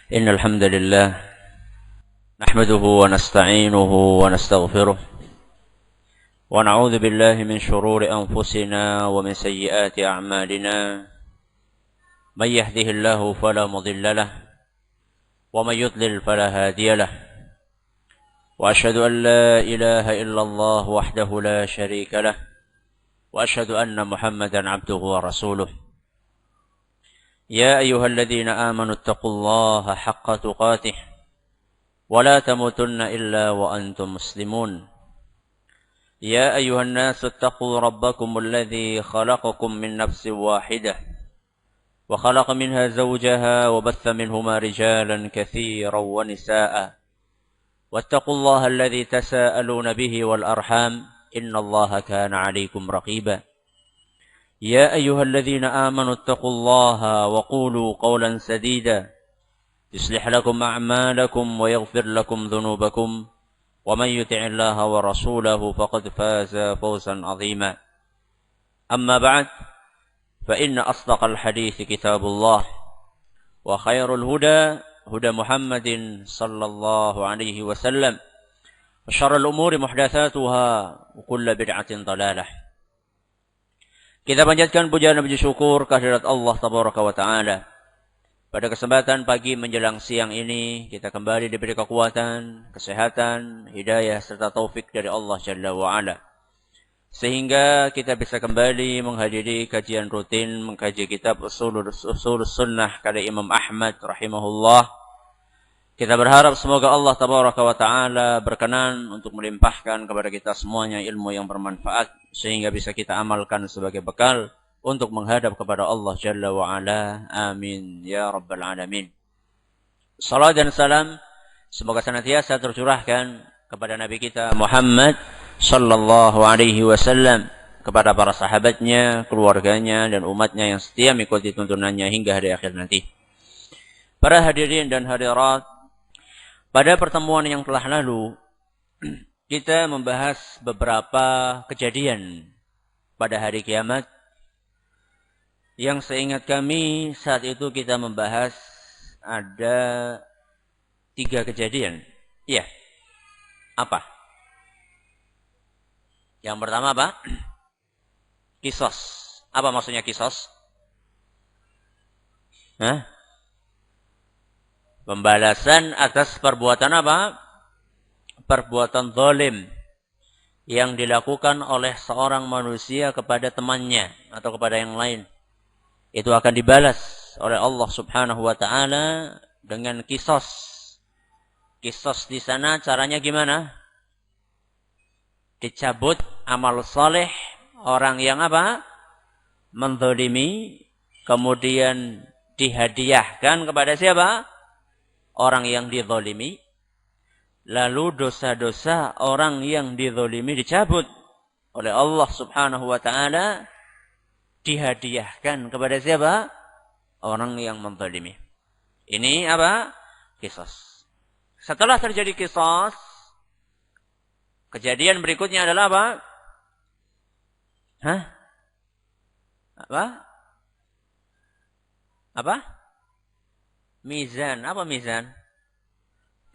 إن الحمد لله نحمده ونستعينه ونستغفره ونعوذ بالله من شرور أنفسنا ومن سيئات أعمالنا من يهده الله فلا مضل له ومن يضلل فلا هادي له وأشهد أن لا إله إلا الله وحده لا شريك له وأشهد أن محمدا عبده ورسوله يا أيها الذين آمنوا اتقوا الله حق تقاته ولا تموتن إلا وأنتم مسلمون يا أيها الناس اتقوا ربكم الذي خلقكم من نفس واحدة وخلق منها زوجها وبث منهما رجالا كثيرا ونساء واتقوا الله الذي تساءلون به والأرحام إن الله كان عليكم رقيبا يا أيها الذين آمنوا اتقوا الله وقولوا قولا سديدا يصلح لكم أعمالكم ويغفر لكم ذنوبكم ومن يطع الله ورسوله فقد فاز فوزا عظيما أما بعد فإن أصدق الحديث كتاب الله وخير الهدى هدى محمد صلى الله عليه وسلم وشر الأمور محدثاتها وكل بدعة ضلالة. Kita panjatkan puja dan puji syukur kehadirat Allah Tabaraka wa Ta'ala. Pada kesempatan pagi menjelang siang ini, kita kembali diberi kekuatan, kesehatan, hidayah, serta taufik dari Allah Jalla wa'ala. Sehingga kita bisa kembali menghadiri kajian rutin, mengkaji kitab Ushul Sunnah karya Imam Ahmad rahimahullah. Kita berharap semoga Allah Tabaraka wa Ta'ala berkenan untuk melimpahkan kepada kita semuanya ilmu yang bermanfaat, sehingga bisa kita amalkan sebagai bekal untuk menghadap kepada Allah Jalla wa'ala. Amin. Ya Rabbal Alamin. Salam dan salam semoga senantiasa tercurahkan kepada Nabi kita Muhammad sallallahu alaihi wasallam, kepada para sahabatnya, keluarganya, dan umatnya yang setia mengikuti tuntunannya hingga hari akhir nanti. Para hadirin dan hadirat, pada pertemuan yang telah lalu, kita membahas beberapa kejadian pada hari kiamat yang seingat kami saat itu kita membahas ada 3 kejadian. Iya. Apa? Yang pertama apa? Kisos. Apa maksudnya kisos? Hah? Pembalasan atas perbuatan apa? Perbuatan zalim yang dilakukan oleh seorang manusia kepada temannya atau kepada yang lain. Itu akan dibalas oleh Allah Subhanahu wa Ta'ala dengan kisos. Kisos di sana caranya gimana? Dicabut amal soleh orang yang apa? Menzalimi, kemudian dihadiahkan kepada siapa? Orang yang dizalimi. Lalu dosa-dosa orang yang dizalimi dicabut oleh Allah Subhanahu wa Ta'ala, dihadiahkan kepada siapa? Orang yang menzalimi. Ini apa? Kisos. Setelah terjadi kisos, kejadian berikutnya adalah apa? Hah? Apa? Apa? Mizan. Apa mizan?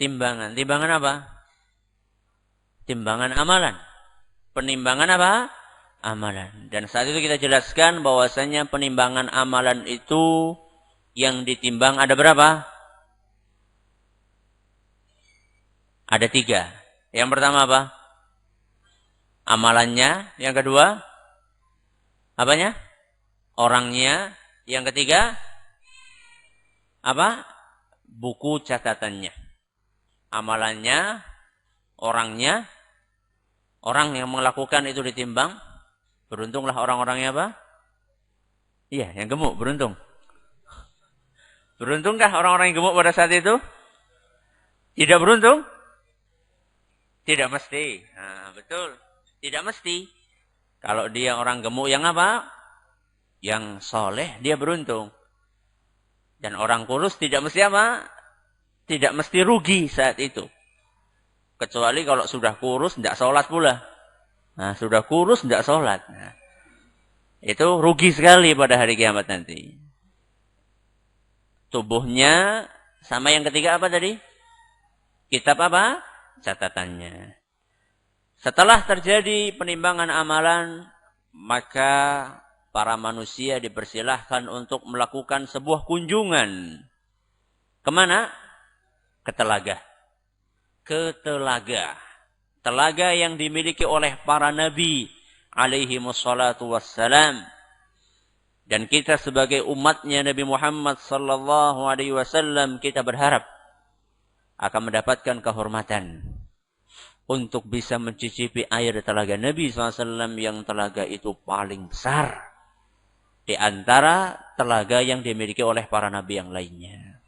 Timbangan. Timbangan apa? Timbangan amalan. Penimbangan apa? Amalan. Dan saat itu kita jelaskan bahwasanya penimbangan amalan itu yang ditimbang ada berapa? Ada 3. Yang pertama apa? Amalannya. Yang kedua? Apanya? Orangnya. Yang ketiga? Apa? Buku catatannya. Amalannya, orangnya, orang yang melakukan itu ditimbang. Beruntunglah orang-orangnya apa? Iya, yang gemuk, beruntung. Beruntungkah orang-orang yang gemuk pada saat itu? Tidak beruntung? Tidak mesti. Nah, betul. Tidak mesti. Kalau dia orang gemuk yang apa? Yang soleh, dia beruntung. Dan orang kurus tidak mesti apa? Tidak mesti rugi saat itu. Kecuali kalau sudah kurus, tidak sholat pula. Nah, sudah kurus, tidak sholat. Nah, itu rugi sekali pada hari kiamat nanti. Tubuhnya Sama yang ketiga apa tadi? Kitab apa? Catatannya. Setelah terjadi penimbangan amalan, maka para manusia dipersilahkan untuk melakukan sebuah kunjungan. Kemana? Ke telaga. Ke telaga. Telaga yang dimiliki oleh para nabi alaihi wassalatu wassalam. Dan kita sebagai umatnya Nabi Muhammad sallallahu alaihi wasallam, kita berharap akan mendapatkan kehormatan untuk bisa mencicipi air telaga Nabi SAW yang telaga itu paling besar di antara telaga yang dimiliki oleh para nabi yang lainnya.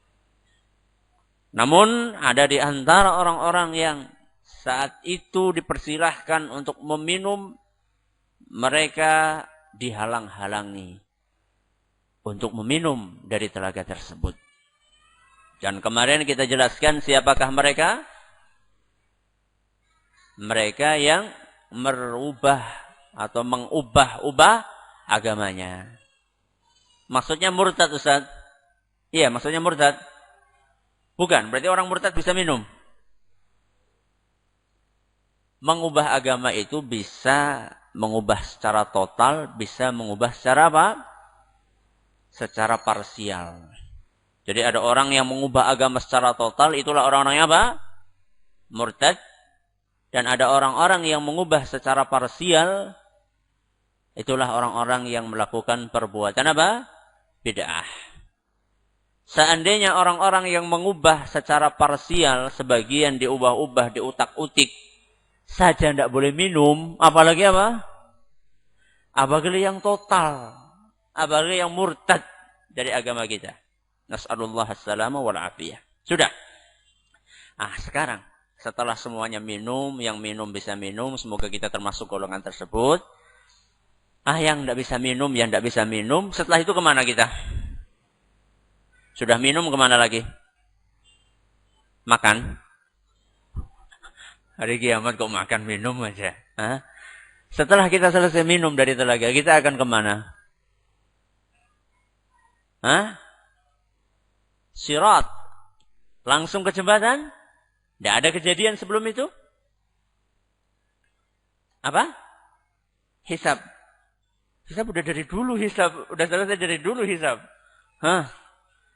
Namun ada di antara orang-orang yang saat itu dipersilahkan untuk meminum, mereka dihalang-halangi untuk meminum dari telaga tersebut. Dan kemarin kita jelaskan siapakah mereka? Mereka yang merubah atau mengubah-ubah agamanya. Maksudnya murtad, Ustaz? Iya, maksudnya murtad. Bukan, berarti orang murtad bisa minum. Mengubah agama itu bisa mengubah secara total, bisa mengubah secara apa? Secara parsial. Jadi ada orang yang mengubah agama secara total, itulah orang-orang yang apa? Murtad. Dan ada orang-orang yang mengubah secara parsial, itulah orang-orang yang melakukan perbuatan apa? Bid'ah. Seandainya orang-orang yang mengubah secara parsial, sebagian diubah-ubah, diutak-utik, saja tidak boleh minum, apalagi apa? Apalagi yang total. Apalagi yang murtad dari agama kita. Nas'alullah as-salama wal-afiyah. Sudah. Sekarang setelah semuanya minum, yang minum bisa minum, semoga kita termasuk golongan tersebut. Yang tidak bisa minum, yang tidak bisa minum, setelah itu kemana kita? Sudah minum, kemana lagi? Makan. Hari kiamat kok makan minum aja. Setelah kita selesai minum dari telaga, kita akan kemana? Sirat. Langsung ke jembatan? Tidak ada kejadian sebelum itu? Apa? Hisab. Hisab udah dari dulu hisab. Udah selesai dari dulu hisab.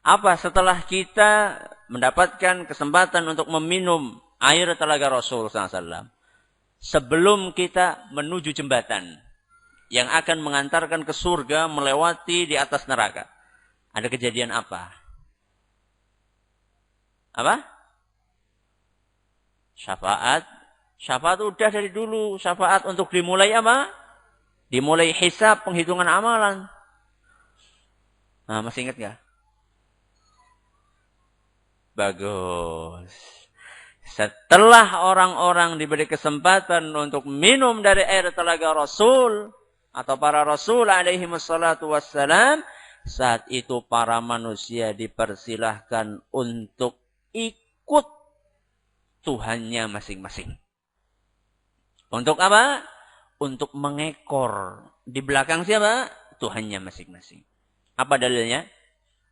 Apa? Setelah kita mendapatkan kesempatan untuk meminum air telaga Rasul SAW. Sebelum kita menuju jembatan yang akan mengantarkan ke surga melewati di atas neraka. Ada kejadian apa? Apa? Syafaat. Syafaat udah dari dulu. Syafaat untuk dimulai apa? Dimulai hisab, penghitungan amalan. Masih ingat gak? Bagus. Setelah orang-orang diberi kesempatan untuk minum dari air telaga Rasul atau para Rasul alaihi wassalatu wassalam, saat itu para manusia dipersilahkan untuk ikut Tuhannya masing-masing. Untuk apa? Untuk mengekor. Di belakang siapa? Tuhannya masing-masing. Apa dalilnya?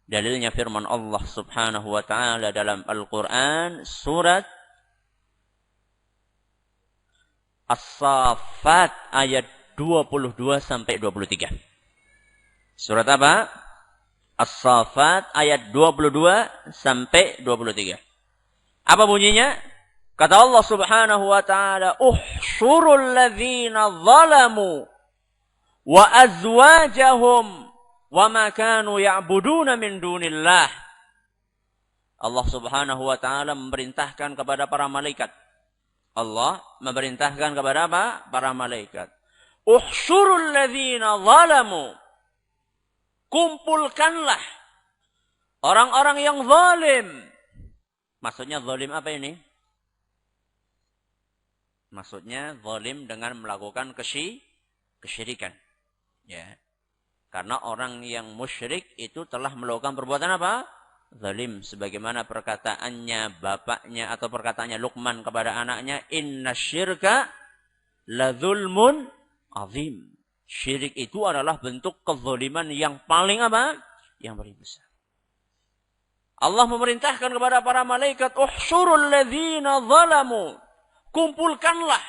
Dalilnya firman Allah subhanahu wa ta'ala dalam Al-Quran surat As-Saffat ayat 22 sampai 23. Surat apa? As-Saffat ayat 22 sampai 23. Apa bunyinya? Kata Allah subhanahu wa ta'ala, "Uhsyurul ladzina zalamu wa azwajahum wa ma kanu ya'buduna min dunillah." Allah subhanahu wa ta'ala memerintahkan kepada para malaikat. Allah memerintahkan kepada apa? Para malaikat. Uhsyurul ladzina zalamu. Kumpulkanlah orang-orang yang zalim. Maksudnya zalim apa ini? Maksudnya zalim dengan melakukan kesyirikan. Ya. Karena orang yang musyrik itu telah melakukan perbuatan apa? Zalim. Sebagaimana perkataannya bapaknya atau perkataannya Luqman kepada anaknya, "Inna syirka la zulmun azim." Syirik itu adalah bentuk kezaliman yang paling apa? Yang paling besar. Allah memerintahkan kepada para malaikat, "Uhsyurul ladzina zalamu." Kumpulkanlah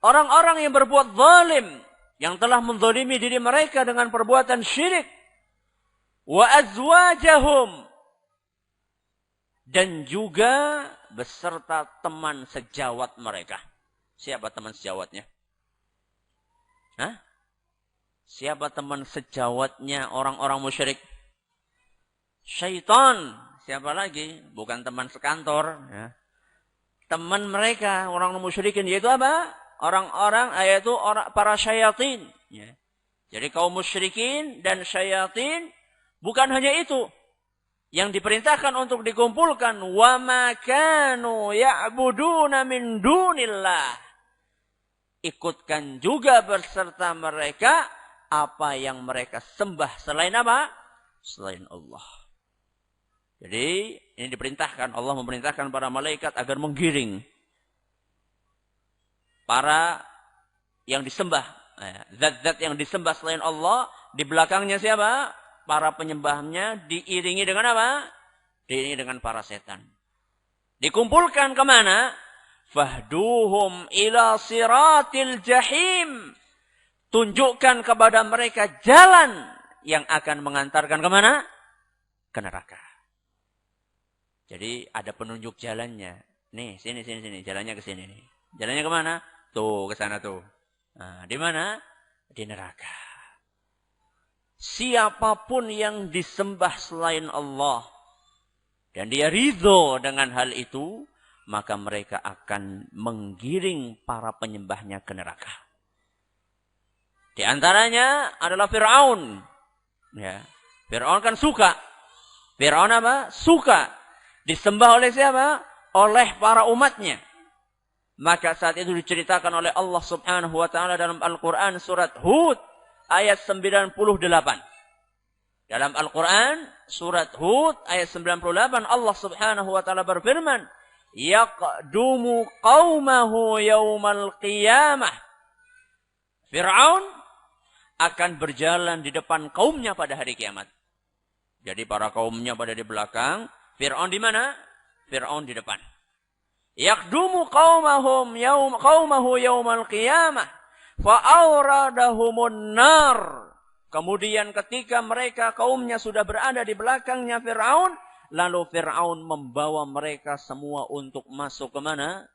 orang-orang yang berbuat zalim, yang telah menzalimi diri mereka dengan perbuatan syirik. Wa azwajahum, dan juga beserta teman sejawat mereka. Siapa teman sejawatnya? Hah? Siapa teman sejawatnya orang-orang musyrik? Syaitan. Siapa lagi? Bukan teman sekantor. Ya. Teman mereka, orang musyrikin. Yaitu apa? Orang-orang, yaitu para syayatin. Ya. Jadi kaum musyrikin dan syayatin, bukan hanya itu. Yang diperintahkan untuk dikumpulkan. وَمَا كَانُوا يَعْبُدُونَ مِنْ دُونِ اللَّهِ. Ikutkan juga berserta mereka apa yang mereka sembah selain apa? Selain Allah. Jadi ini diperintahkan, Allah memerintahkan para malaikat agar menggiring para yang disembah, zat-zat yang disembah selain Allah. Di belakangnya siapa? Para penyembahnya diiringi dengan apa? Diiringi dengan para setan. Dikumpulkan kemana? Fahduhum ila siratil jahim. Tunjukkan kepada mereka jalan yang akan mengantarkan kemana? Ke neraka. Jadi ada penunjuk jalannya. Nih, sini. Jalannya ke sini. Jalannya kemana? Tuh, ke sana tuh. Nah, di mana? Di neraka. Siapapun yang disembah selain Allah, dan dia ridho dengan hal itu, maka mereka akan menggiring para penyembahnya ke neraka. Di antaranya adalah Fir'aun. Ya. Fir'aun kan suka. Fir'aun apa? Suka. Disembah oleh siapa? Oleh para umatnya. Maka saat itu diceritakan oleh Allah Subhanahu wa taala dalam Al-Qur'an surat Hud ayat 98. Dalam Al-Qur'an surat Hud ayat 98 Allah Subhanahu wa taala berfirman, "Yaqdumu qaumahu yaumal qiyamah." Fir'aun akan berjalan di depan kaumnya pada hari kiamat. Jadi para kaumnya pada di belakang, Fir'aun di mana? Fir'aun di depan. Yaqdumu qaumahu yaumal qiyamah fa awradahumun nar. Kemudian ketika mereka kaumnya sudah berada di belakangnya Fir'aun, lalu Fir'aun membawa mereka semua untuk masuk ke mana?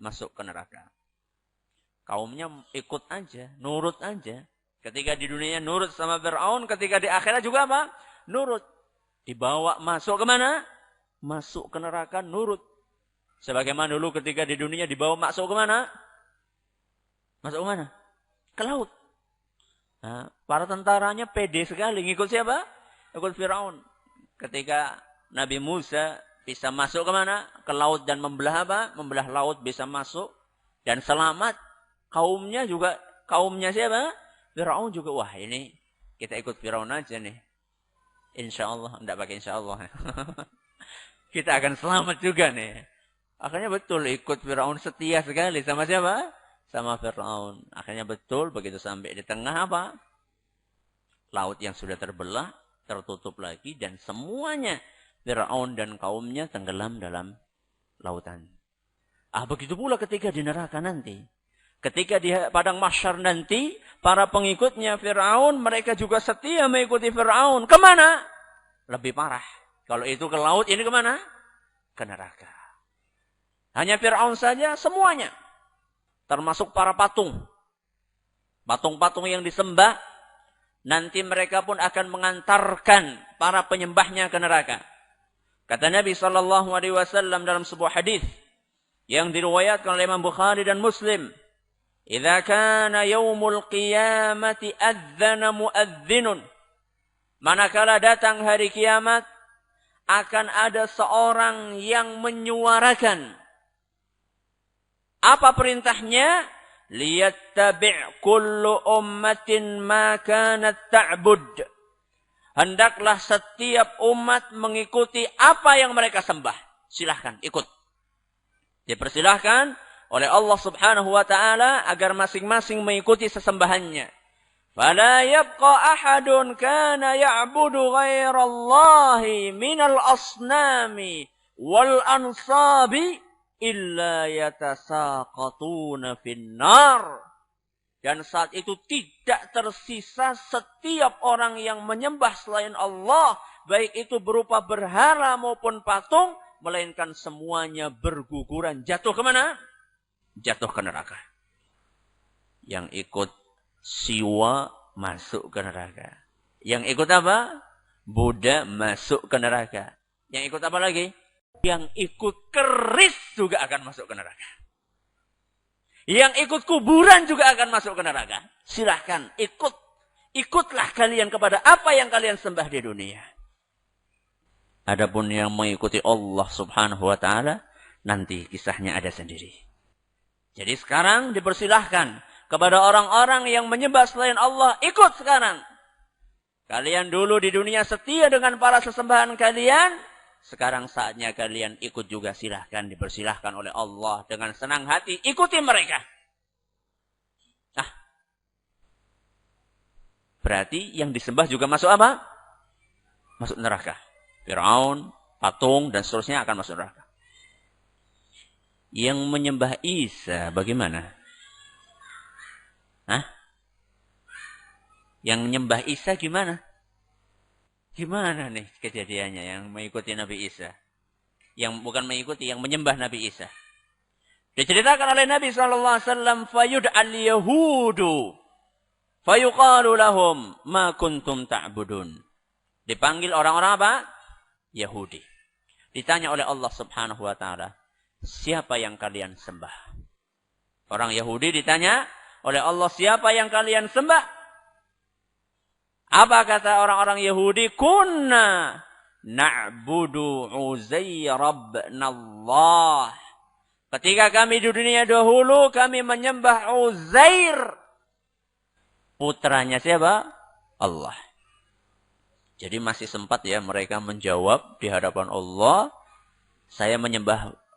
Masuk ke neraka. Kaumnya ikut aja, nurut aja. Ketika di dunia nurut sama Fir'aun, ketika di akhirat juga apa? Nurut. Dibawa masuk ke mana? Masuk ke neraka, nurut. Sebagaimana dulu ketika di dunia dibawa masuk ke mana? Masuk ke mana? Ke laut. Nah, para tentaranya pede sekali. Ngikut siapa? Ikut Fir'aun. Ketika Nabi Musa bisa masuk ke mana? Ke laut dan membelah apa? Membelah laut bisa masuk. Dan selamat. Kaumnya juga, kaumnya siapa? Fir'aun juga. Wah ini kita ikut Fir'aun aja nih. Insya Allah, tidak pakai insya Allah. Kita akan selamat juga nih. Akhirnya betul ikut Fir'aun, setia sekali sama siapa? Sama Fir'aun. Akhirnya betul begitu sampai di tengah apa? Laut yang sudah terbelah, tertutup lagi dan semuanya Fir'aun dan kaumnya tenggelam dalam lautan. Begitu pula ketika di neraka nanti. Ketika di padang mahsyar nanti, para pengikutnya Fir'aun, mereka juga setia mengikuti Fir'aun. Kemana? Lebih parah. Kalau itu ke laut, ini kemana? Ke neraka. Hanya Fir'aun saja, semuanya. Termasuk para patung. Patung-patung yang disembah, nanti mereka pun akan mengantarkan para penyembahnya ke neraka. Kata Nabi SAW dalam sebuah hadis yang diriwayatkan oleh Imam Bukhari dan Muslim, "Idza kana yaumul qiyamati adzana muadzdinun." Manakala datang hari kiamat, akan ada seorang yang menyuarakan. Apa perintahnya? Liyattabi' kullu ummatin ma kanat ta'bud. Hendaklah setiap umat mengikuti apa yang mereka sembah. Silahkan, ikut. Dipersilahkan oleh Allah Subhanahu wa ta'ala agar masing-masing mengikuti sesembahannya. Fala yabqa ahadun kana ya'budu ghairallahi minal asnami wal ansabi illa yatasaqatuna finnar. Dan saat itu tidak tersisa setiap orang yang menyembah selain Allah, baik itu berupa berhala maupun patung, melainkan semuanya berguguran. Jatuh kemana? Jatuh ke neraka. Yang ikut Siwa masuk ke neraka. Yang ikut apa? Buddha masuk ke neraka. Yang ikut apa lagi? Yang ikut keris juga akan masuk ke neraka. Yang ikut kuburan juga akan masuk ke neraka. Silahkan ikut. Ikutlah kalian kepada apa yang kalian sembah di dunia. Adapun yang mengikuti Allah subhanahu wa ta'ala, nanti kisahnya ada sendiri. Jadi sekarang dipersilahkan kepada orang-orang yang menyembah selain Allah, ikut sekarang. Kalian dulu di dunia setia dengan para sesembahan kalian. Sekarang saatnya kalian ikut juga, silahkan, dipersilahkan oleh Allah. Dengan senang hati, ikuti mereka. Nah, berarti yang disembah juga masuk apa? Masuk neraka. Firaun, patung, dan seterusnya akan masuk neraka. Yang menyembah Isa bagaimana? Hah? Yang menyembah Isa gimana? Gimana nih kejadiannya yang mengikuti Nabi Isa? Yang bukan mengikuti, yang menyembah Nabi Isa. Diceritakan oleh Nabi SAW, fayud'al yahudu fayuqalu lahum ma kuntum ta'budun. Dipanggil orang-orang apa? Yahudi. Ditanya oleh Allah Subhanahu wa taala, siapa yang kalian sembah? Orang Yahudi ditanya oleh Allah, siapa yang kalian sembah? Apa kata orang-orang Yahudi? Kunna na'budu Uzair ibn Allah. Ketika kami di dunia dahulu, kami menyembah Uzair. Putranya siapa? Allah. Jadi masih sempat ya mereka menjawab di hadapan Allah,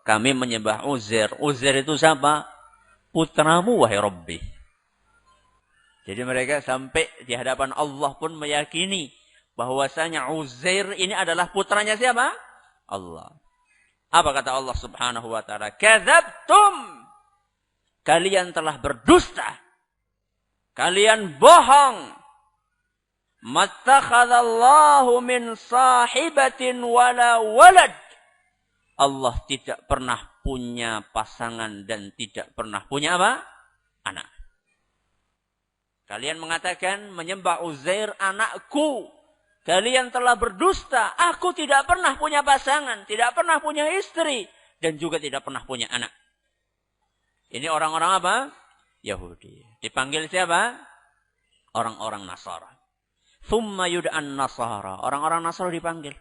kami menyembah Uzair. Uzair itu siapa? Putramu wahai Rabbi. Jadi mereka sampai di hadapan Allah pun meyakini bahwasanya Uzair ini adalah putranya siapa? Allah. Apa kata Allah Subhanahu wa taala? Kadzabtum. Kalian telah berdusta. Kalian bohong. Mattakhadallahu min sahibatin wala walad. Allah tidak pernah punya pasangan dan tidak pernah punya apa? Anak. Kalian mengatakan menyembah Uzair anakku. Kalian telah berdusta. Aku tidak pernah punya pasangan. Tidak pernah punya istri. Dan juga tidak pernah punya anak. Ini orang-orang apa? Yahudi. Dipanggil siapa? Orang-orang Nasara. Thumma yud'an Nasara. Orang-orang Nasara dipanggil.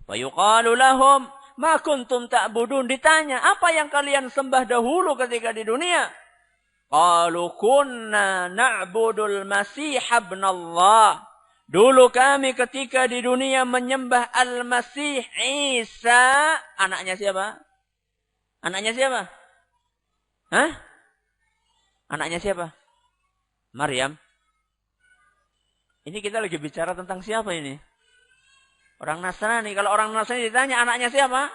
Wa yuqalu lahum ma kuntum ta'budun. Ditanya, apa yang kalian sembah dahulu ketika di dunia? Qalu kunna na'budul Masih ibn Allah. Dulu kami ketika di dunia menyembah Al-Masih Isa. Anaknya siapa? Anaknya siapa? Hah? Anaknya siapa? Maryam. Ini kita lagi bicara tentang siapa ini? Orang Nasrani. Kalau orang Nasrani ditanya anaknya siapa?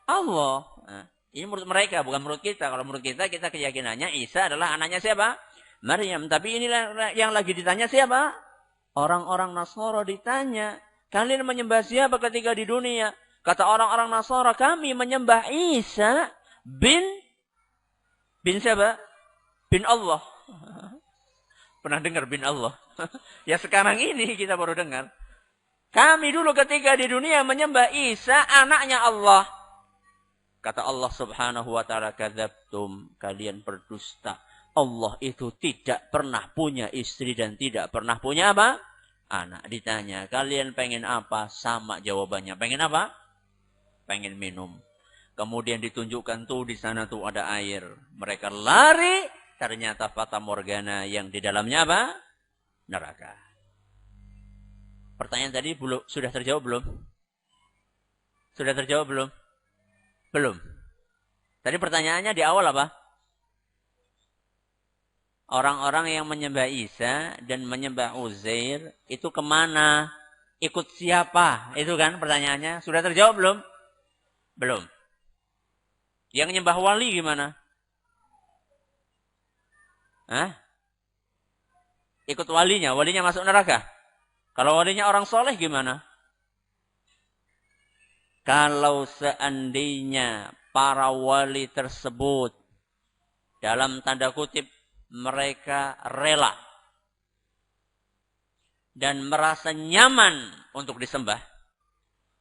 Allah. Nah, ini menurut mereka, bukan menurut kita. Kalau menurut kita, kita keyakinannya Isa adalah anaknya siapa? Maryam. Tapi inilah yang lagi ditanya siapa? Orang-orang Nasara ditanya. Kalian menyembah siapa ketika di dunia? Kata orang-orang Nasara, kami menyembah Isa bin siapa? Bin Allah. Pernah dengar bin Allah? Ya sekarang ini kita baru dengar. Kami dulu ketika di dunia menyembah Isa, anaknya Allah. Kata Allah Subhanahu wa taala, kadzabtum, kalian berdusta. Allah itu tidak pernah punya istri dan tidak pernah punya apa? Anak. Ditanya, kalian pengen apa? Sama jawabannya. Pengen apa? Pengen minum. Kemudian ditunjukkan tuh di sana tuh ada air. Mereka lari, ternyata fata morgana yang di dalamnya apa? Neraka. Pertanyaan tadi sudah terjawab belum? Sudah terjawab belum? Belum. Tadi pertanyaannya di awal apa? Orang-orang yang menyembah Isa dan menyembah Uzair itu kemana? Ikut siapa? Itu kan pertanyaannya. Sudah terjawab belum? Belum. Yang nyembah wali gimana? Hah? Ikut walinya. Walinya masuk neraka. Kalau walinya orang soleh gimana? Kalau seandainya para wali tersebut dalam tanda kutip mereka rela dan merasa nyaman untuk disembah,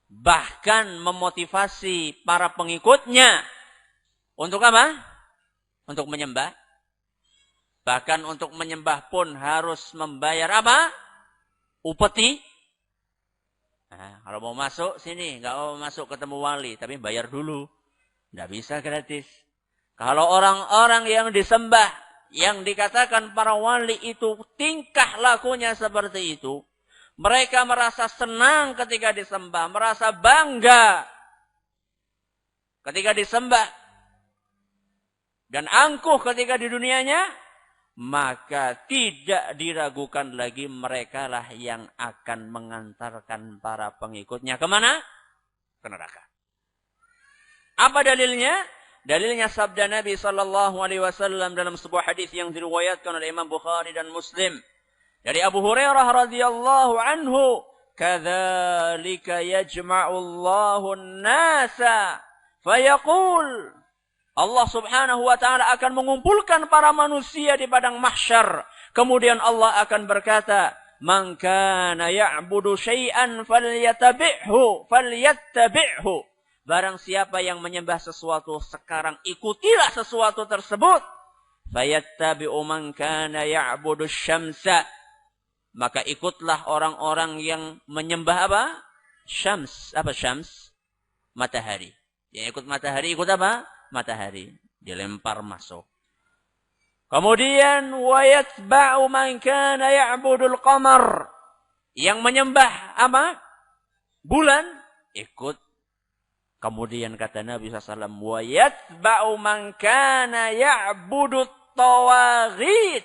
bahkan memotivasi para pengikutnya untuk apa? Untuk menyembah. Bahkan untuk menyembah pun harus membayar apa? Upeti. Nah, kalau mau masuk sini, nggak mau masuk ketemu wali, tapi bayar dulu. Nggak bisa gratis. Kalau orang-orang yang disembah, yang dikatakan para wali itu tingkah lakunya seperti itu, mereka merasa senang ketika disembah, merasa bangga ketika disembah, dan angkuh ketika di dunianya, maka tidak diragukan lagi mereka lah yang akan mengantarkan para pengikutnya kemana? Ke neraka. Apa dalilnya? Dalilnya sabda Nabi sallallahu alaihi wasallam dalam sebuah hadis yang diriwayatkan oleh Imam Bukhari dan Muslim dari Abu Hurairah radhiyallahu anhu, "Kadzalika yajma'u Allahu an-nasa fayaqul" Allah subhanahu wa ta'ala akan mengumpulkan para manusia di padang mahsyar. Kemudian Allah akan berkata, "Man kana ya'budu syai'an falyattabi'hu." Barang siapa yang menyembah sesuatu sekarang, ikutilah sesuatu tersebut. Fayattabi'u man kana ya'budu syamsa. Maka ikutlah orang-orang yang menyembah apa? Syams. Apa syams? Matahari. Yang ikut matahari, ikut apa? Matahari. Dilempar masuk. Kemudian wayatba'u man kana ya'budul qamar. Yang menyembah apa? Bulan, ikut. Kemudian kata Nabi SAW, wayatba'u man kana ya'budut tawaghit.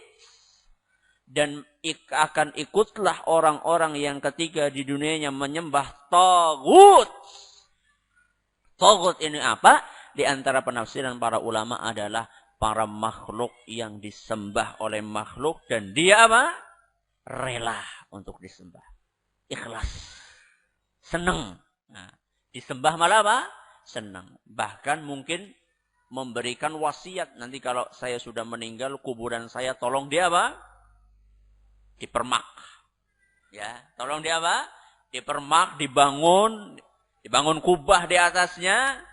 Dan akan ikutlah orang-orang yang ketiga di dunianya menyembah taghut. Taghut ini apa? Di antara penafsiran para ulama adalah para makhluk yang disembah oleh makhluk dan dia apa? Rela untuk disembah. Ikhlas. Senang. Nah, disembah malah apa? Senang. Bahkan mungkin memberikan wasiat. Nanti kalau saya sudah meninggal, kuburan saya tolong dia apa? Dipermak. Ya, tolong dia apa? Dipermak, dibangun kubah di atasnya.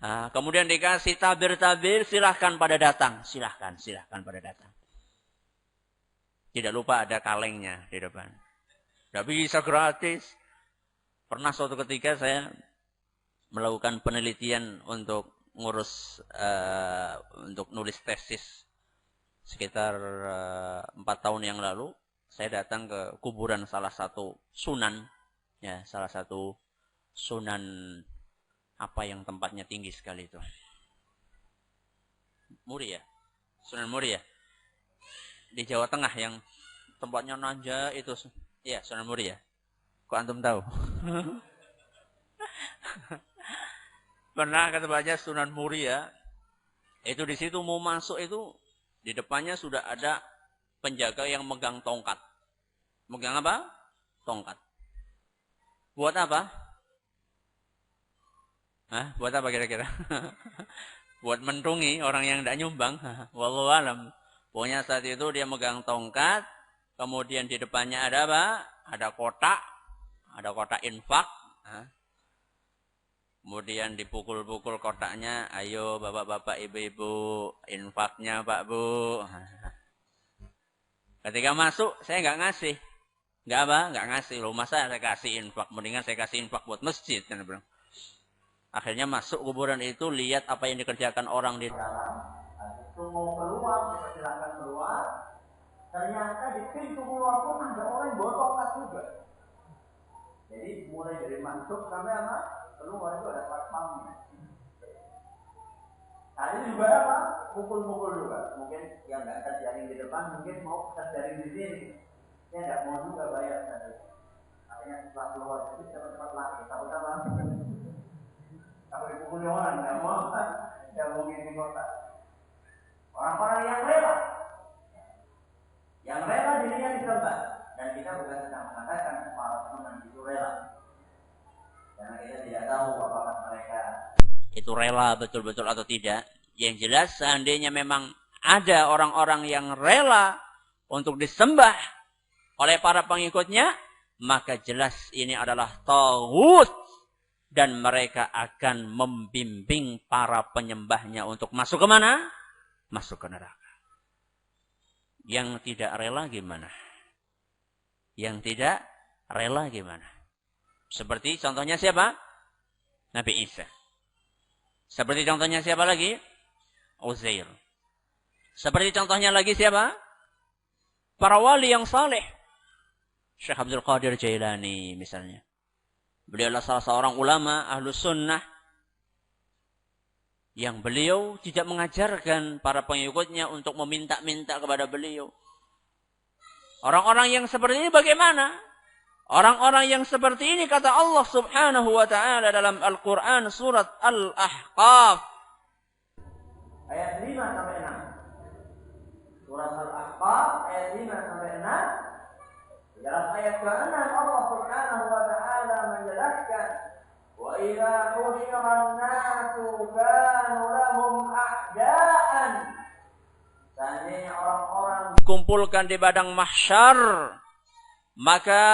Nah, kemudian dikasih tabir-tabir, silahkan pada datang. Silahkan pada datang. Tidak lupa ada kalengnya di depan. Tidak bisa gratis. Pernah suatu ketika saya melakukan penelitian untuk ngurus, untuk nulis tesis. Sekitar 4 tahun yang lalu, saya datang ke kuburan salah satu sunan. Ya, salah satu sunan apa yang tempatnya tinggi sekali itu? Muria. Sunan Muria. Di Jawa Tengah yang tempatnya nanja itu. Ya, Sunan Muria. Kok antum tahu? Pernah ke tempatnya Sunan Muria. Itu di situ mau masuk itu di depannya sudah ada penjaga yang megang tongkat. Megang apa? Tongkat. Buat apa? Hah? Buat apa kira-kira? Buat mentungi orang yang tidak nyumbang. Wallahu alam. Pokoknya saat itu dia megang tongkat. Kemudian di depannya ada apa? Ada kotak. Ada kotak infak. Kemudian dipukul-pukul kotaknya. Ayo bapak-bapak ibu-ibu. Infaknya Pak Bu. Ketika masuk saya nggak ngasih. Nggak apa? Nggak ngasih. Loh masa saya kasih infak? Mendingan saya kasih infak buat masjid. Akhirnya masuk kuburan itu, lihat apa yang dikerjakan orang di dalam. Itu mau keluar, dipersilakan keluar. Ternyata di pintu keluar pun ada orang yang bawa tongkat juga. Jadi mulai dari masuk sampai keluar itu ada satpamnya. Nah ini juga apa? pukul-pukul juga. Mungkin yang nggak terjaring di depan, mungkin mau terjaring di sini. Dia nggak mau juga bayar tadi. Makanya setelah keluar itu cepat-cepat lagi. Takut apa? Takut dipukuli orang, nggak mau. Nggak mungkin di kota. Orang-orang yang rela dirinya disembah. Dan kita bukan sedang mengatakan para teman itu rela. Karena kita tidak tahu apakah mereka itu rela betul-betul atau tidak. Yang jelas seandainya memang ada orang-orang yang rela untuk disembah oleh para pengikutnya, maka jelas ini adalah taghut dan mereka akan membimbing para penyembahnya untuk masuk ke mana? Masuk ke neraka. Yang tidak rela gimana? Yang tidak rela gimana? Seperti contohnya siapa? Nabi Isa. Seperti contohnya siapa lagi? Uzair. Seperti contohnya lagi siapa? Para wali yang saleh. Syekh Abdul Qadir Jailani misalnya. Beliau adalah salah seorang ulama Ahlus Sunnah yang beliau tidak mengajarkan para pengikutnya untuk meminta-minta kepada beliau. Orang-orang yang seperti ini bagaimana? Orang-orang yang seperti ini kata Allah Subhanahu wa taala dalam Al-Qur'an surat Al-Ahqaf ayat 5 sampai 6. Surat Al-Ahqaf ayat 5 sampai 6. Dalam ayat ke-6 Allah Subhanahu wa taala menjelaskan wa idza husyira an-nasu kanu lahum a'daan. Seandainya orang-orang dikumpulkan di padang mahsyar, maka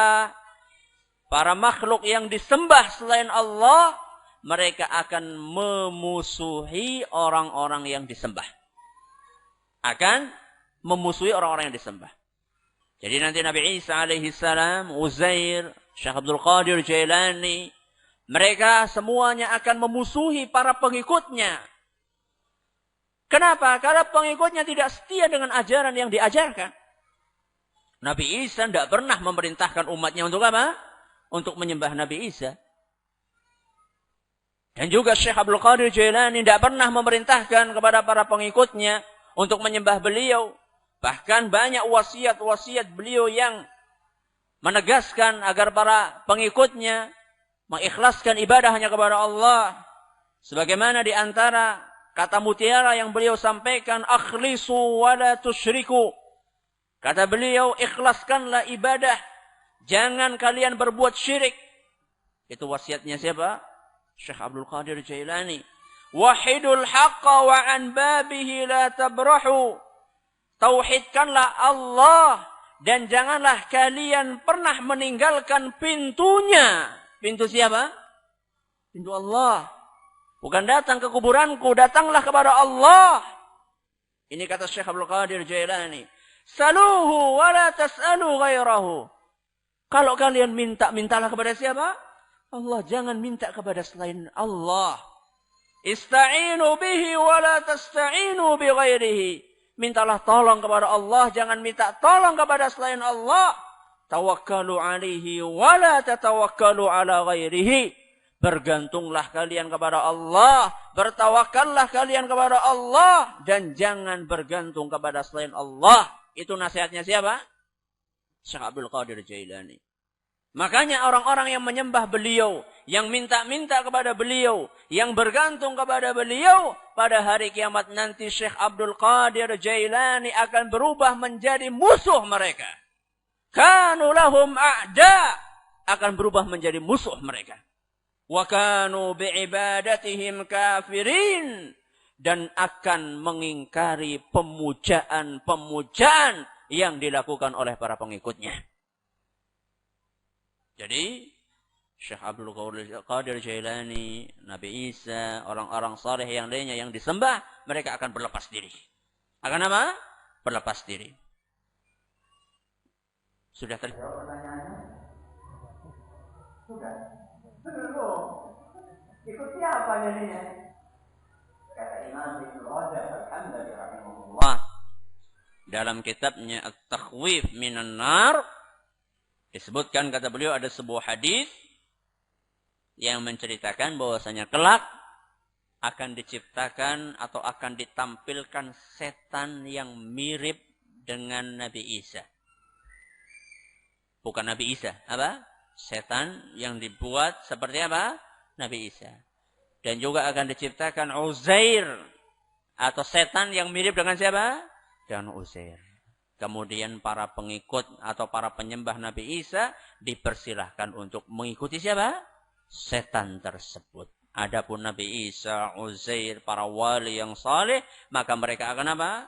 para makhluk yang disembah selain Allah, mereka akan memusuhi orang-orang yang disembah. Akan memusuhi orang-orang yang disembah. Jadi nanti Nabi Isa alaihi salam, Uzair, Syekh Abdul Qadir Jailani, mereka semuanya akan memusuhi para pengikutnya. Kenapa? Karena pengikutnya tidak setia dengan ajaran yang diajarkan. Nabi Isa tidak pernah memerintahkan umatnya untuk apa? Untuk menyembah Nabi Isa. Dan juga Syekh Abdul Qadir Jailani tidak pernah memerintahkan kepada para pengikutnya untuk menyembah beliau. Bahkan banyak wasiat-wasiat beliau yang menegaskan agar para pengikutnya mengikhlaskan ibadah hanya kepada Allah. Sebagaimana di antara kata mutiara yang beliau sampaikan, akhlisu wa la tusyriku. Kata beliau, ikhlaskanlah ibadah. Jangan kalian berbuat syirik. Itu wasiatnya siapa? Syekh Abdul Qadir Jailani. Wahidul haqqa wa an babihi la tabrahu. Tauhidkanlah Allah. Dan janganlah kalian pernah meninggalkan pintunya. Pintu siapa? Pintu Allah. Bukan datang ke kuburanku. Datanglah kepada Allah. Ini kata Syekh Abdul Qadir Jailani. Saluhu wa la tas'alu ghairahu. Kalau kalian minta, mintalah kepada siapa? Allah. Jangan minta kepada selain Allah. Ista'inu bihi wa la tasta'inu bi ghairihi. Mintalah tolong kepada Allah. Jangan minta tolong kepada selain Allah. Tawakkalu alaihi wa la tatawakkalu ala ghairihi. Bergantunglah kalian kepada Allah. Bertawakallah kalian kepada Allah. Dan jangan bergantung kepada selain Allah. Itu nasihatnya siapa? Syekh Abdul Qadir Jailani. Makanya orang-orang yang menyembah beliau, yang minta-minta kepada beliau, yang bergantung kepada beliau, pada hari kiamat nanti Syekh Abdul Qadir Jailani akan berubah menjadi musuh mereka. Kanu lahum a'da, akan berubah menjadi musuh mereka. Wa kanu bi'ibadatihim kafirin, dan akan mengingkari pemujaan-pemujaan yang dilakukan oleh para pengikutnya. Jadi, Syekh Abdul Qadir Jailani, Nabi Isa, orang-orang saleh yang lainnya yang disembah, mereka akan berlepas diri. Akan apa? Berlepas diri. Sudah terjawab pertanyaannya? Sudah. Belum. Ikut siapa jadinya? Kata Imam Ibnu Rajab Al-Hambali rahimahullah dalam kitabnya At-Takhwif Minan Nar, disebutkan kata beliau ada sebuah hadis yang menceritakan bahwasanya kelak akan diciptakan atau akan ditampilkan setan yang mirip dengan Nabi Isa. Bukan Nabi Isa, apa? Setan yang dibuat seperti apa? Nabi Isa. Dan juga akan diciptakan Uzair atau setan yang mirip dengan siapa? Dengan Uzair. Kemudian para pengikut atau para penyembah Nabi Isa dipersilahkan untuk mengikuti siapa? Setan tersebut. Adapun Nabi Isa, Uzair, para wali yang saleh, maka mereka akan apa?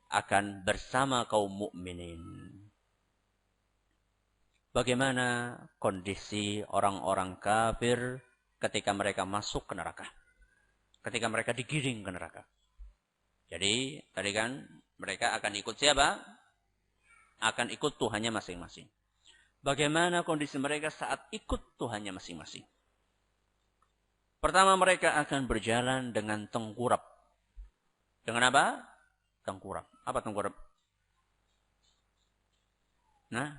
Akan bersama kaum mukminin. Bagaimana kondisi orang-orang kafir ketika mereka masuk ke neraka? Ketika mereka digiring ke neraka. Jadi, tadi kan mereka akan ikut siapa? Akan ikut Tuhannya masing-masing. Bagaimana kondisi mereka saat ikut Tuhannya masing-masing? Pertama, mereka akan berjalan dengan tengkurap. Dengan apa? Tengkurap. Apa tengkurap? Nah,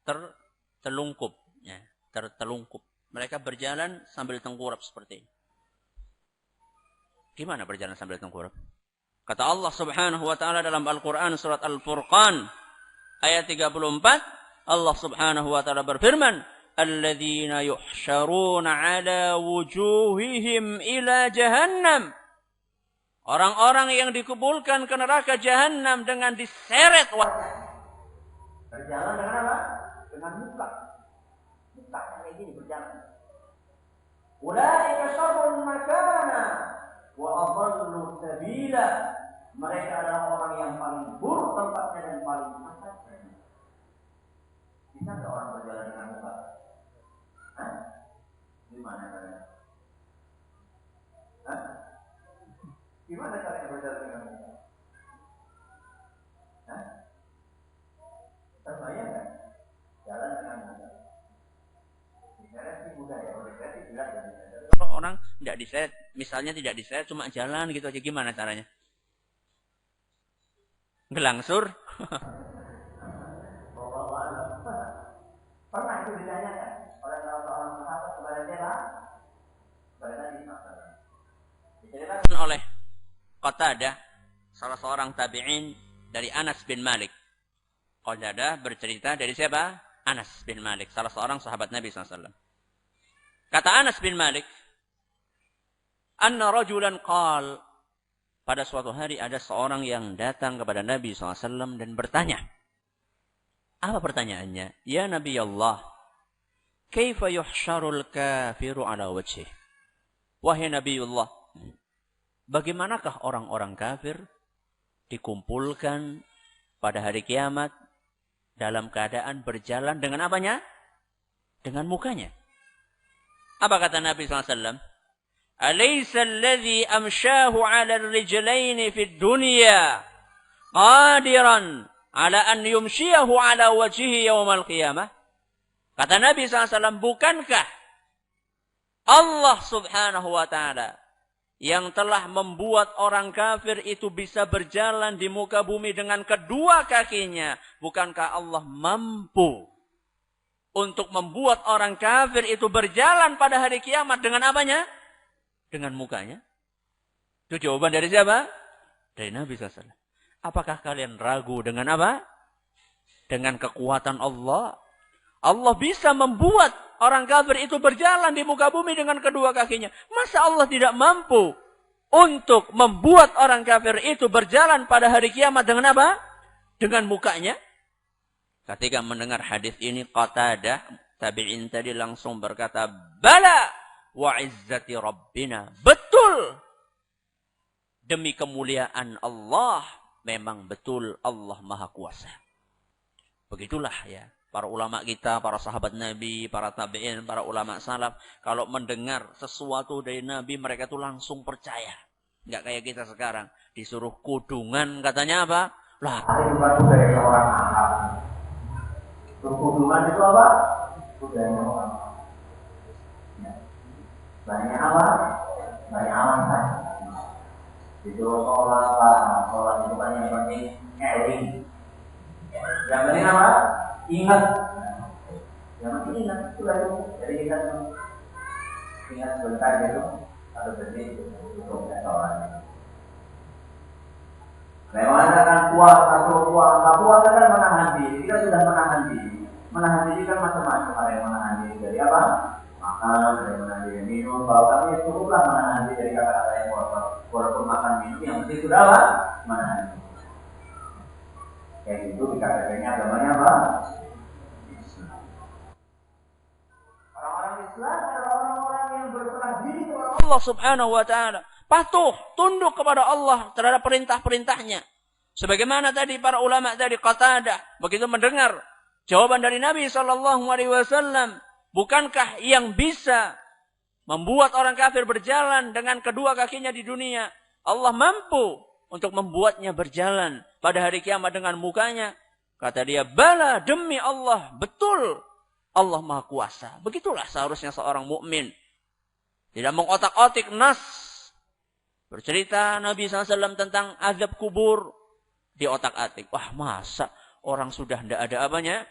tertelungkup. Ya, tertelungkup. Mereka berjalan sambil tengkurap seperti ini. Gimana berjalan sambil tengkurap? Kata Allah Subhanahu wa taala dalam Al-Qur'an surat Al-Furqan ayat 34, Allah Subhanahu wa taala berfirman, alladzina yuhsyaruna ala wujuhihim ila jahannam. Orang-orang yang dikumpulkan ke neraka jahannam dengan diseret wajah. Berjalan dengan apa? Dengan muka. Muka kayak gini berjalan. Ulaika syarrun makana wa adallu sabila. Mereka adalah orang yang paling buruk tempatnya dan paling sesat. Bisa enggak orang berjalan dengan muka? Gimana caranya? Gimana caranya berjalan dengan muka? Terbayang kan? Jalan dengan muka. Diseret sih mudah ya, kalau diseret sih jelas ya. Kalau orang tidak diseret, misalnya tidak diseret, cuma jalan gitu aja, gimana caranya? Ngelangsur? Pernah itu ditanyakan oleh salah seorang sahabat kepada siapa? Kepada Nabi SAW. Diceritakan oleh Qatadah, salah seorang tabi'in dari Anas bin Malik. Qatadah bercerita dari siapa? Anas bin Malik, salah seorang sahabat Nabi SAW. Kata Anas bin Malik, anna rajulan qal, pada suatu hari ada seorang yang datang kepada Nabi SAW dan bertanya. Apa pertanyaannya? Ya Nabi Allah, kaifa yuhsyarul kafiru ala wajhih? Wahai Nabi Allah, bagaimanakah orang-orang kafir dikumpulkan pada hari kiamat dalam keadaan berjalan dengan apanya? Dengan mukanya. Apa kata Nabi SAW? Alaysa alladhi amshahu ala ar-rijlaini fid dunya qadiran ala an yumshiyahu ala wajhihi yawmal qiyamah? Kata Nabi SAW, bukankah Allah Subhanahu wa ta'ala yang telah membuat orang kafir itu bisa berjalan di muka bumi dengan kedua kakinya, bukankah Allah mampu untuk membuat orang kafir itu berjalan pada hari kiamat dengan apanya? Dengan mukanya. Itu jawaban dari siapa? Dari Nabi SAW. Apakah kalian ragu dengan apa? Dengan kekuatan Allah? Allah bisa membuat orang kafir itu berjalan di muka bumi dengan kedua kakinya. Masa Allah tidak mampu untuk membuat orang kafir itu berjalan pada hari kiamat dengan apa? Dengan mukanya. Ketika mendengar hadis ini, Qatadah, tabi'in tadi langsung berkata, bala wa izzati rabbina. Betul. Demi kemuliaan Allah, memang betul Allah Maha Kuasa. Begitulah ya. Para ulama kita, para sahabat Nabi, para tabi'in, para ulama salaf, kalau mendengar sesuatu dari Nabi, mereka tuh langsung percaya. Nggak kayak kita sekarang. Disuruh kudungan, katanya apa? Lah, itu baru dari orang Arab. Kudungan itu apa? Budaya orang. Banyak apa? Banyak alasan. Disuruh sholat itu kan yang penting eling. Yang penting apa? Ingat. Yang penting ingat. Itulah itu. Jadi kita ingat sebentar gitu. Satu detik cukup sholat. Bagaimana kan puasa, suruh puasa, puasa kan menahan diri. Kita sudah menahan diri. Menahan diri kan macam-macam. Ada yang menahan diri dari apa? Makan, ada yang menahan diri minum. Kalau kami cukuplah menahan diri dari kata-kata yang kotor. Walaupun makan minum, yang penting sudah apa? Menahan diri. Kayak gitu dikatakannya agamanya apa? Islam. Orang-orang Islam adalah orang-orang yang berserah diri kepada Allah Subhanahu wa Ta'ala. Patuh, tunduk kepada Allah terhadap perintah-perintahnya. Sebagaimana tadi para ulama tadi Qatadah begitu mendengar jawaban dari Nabi SAW, bukankah yang bisa membuat orang kafir berjalan dengan kedua kakinya di dunia, Allah mampu untuk membuatnya berjalan pada hari kiamat dengan mukanya? Kata dia, bala, demi Allah, betul, Allah Maha Kuasa. Begitulah seharusnya seorang mukmin. Tidak mengotak-otik nas. Bercerita Nabi SAW tentang azab kubur, di otak-atik. Wah, masa orang sudah tidak ada apanya?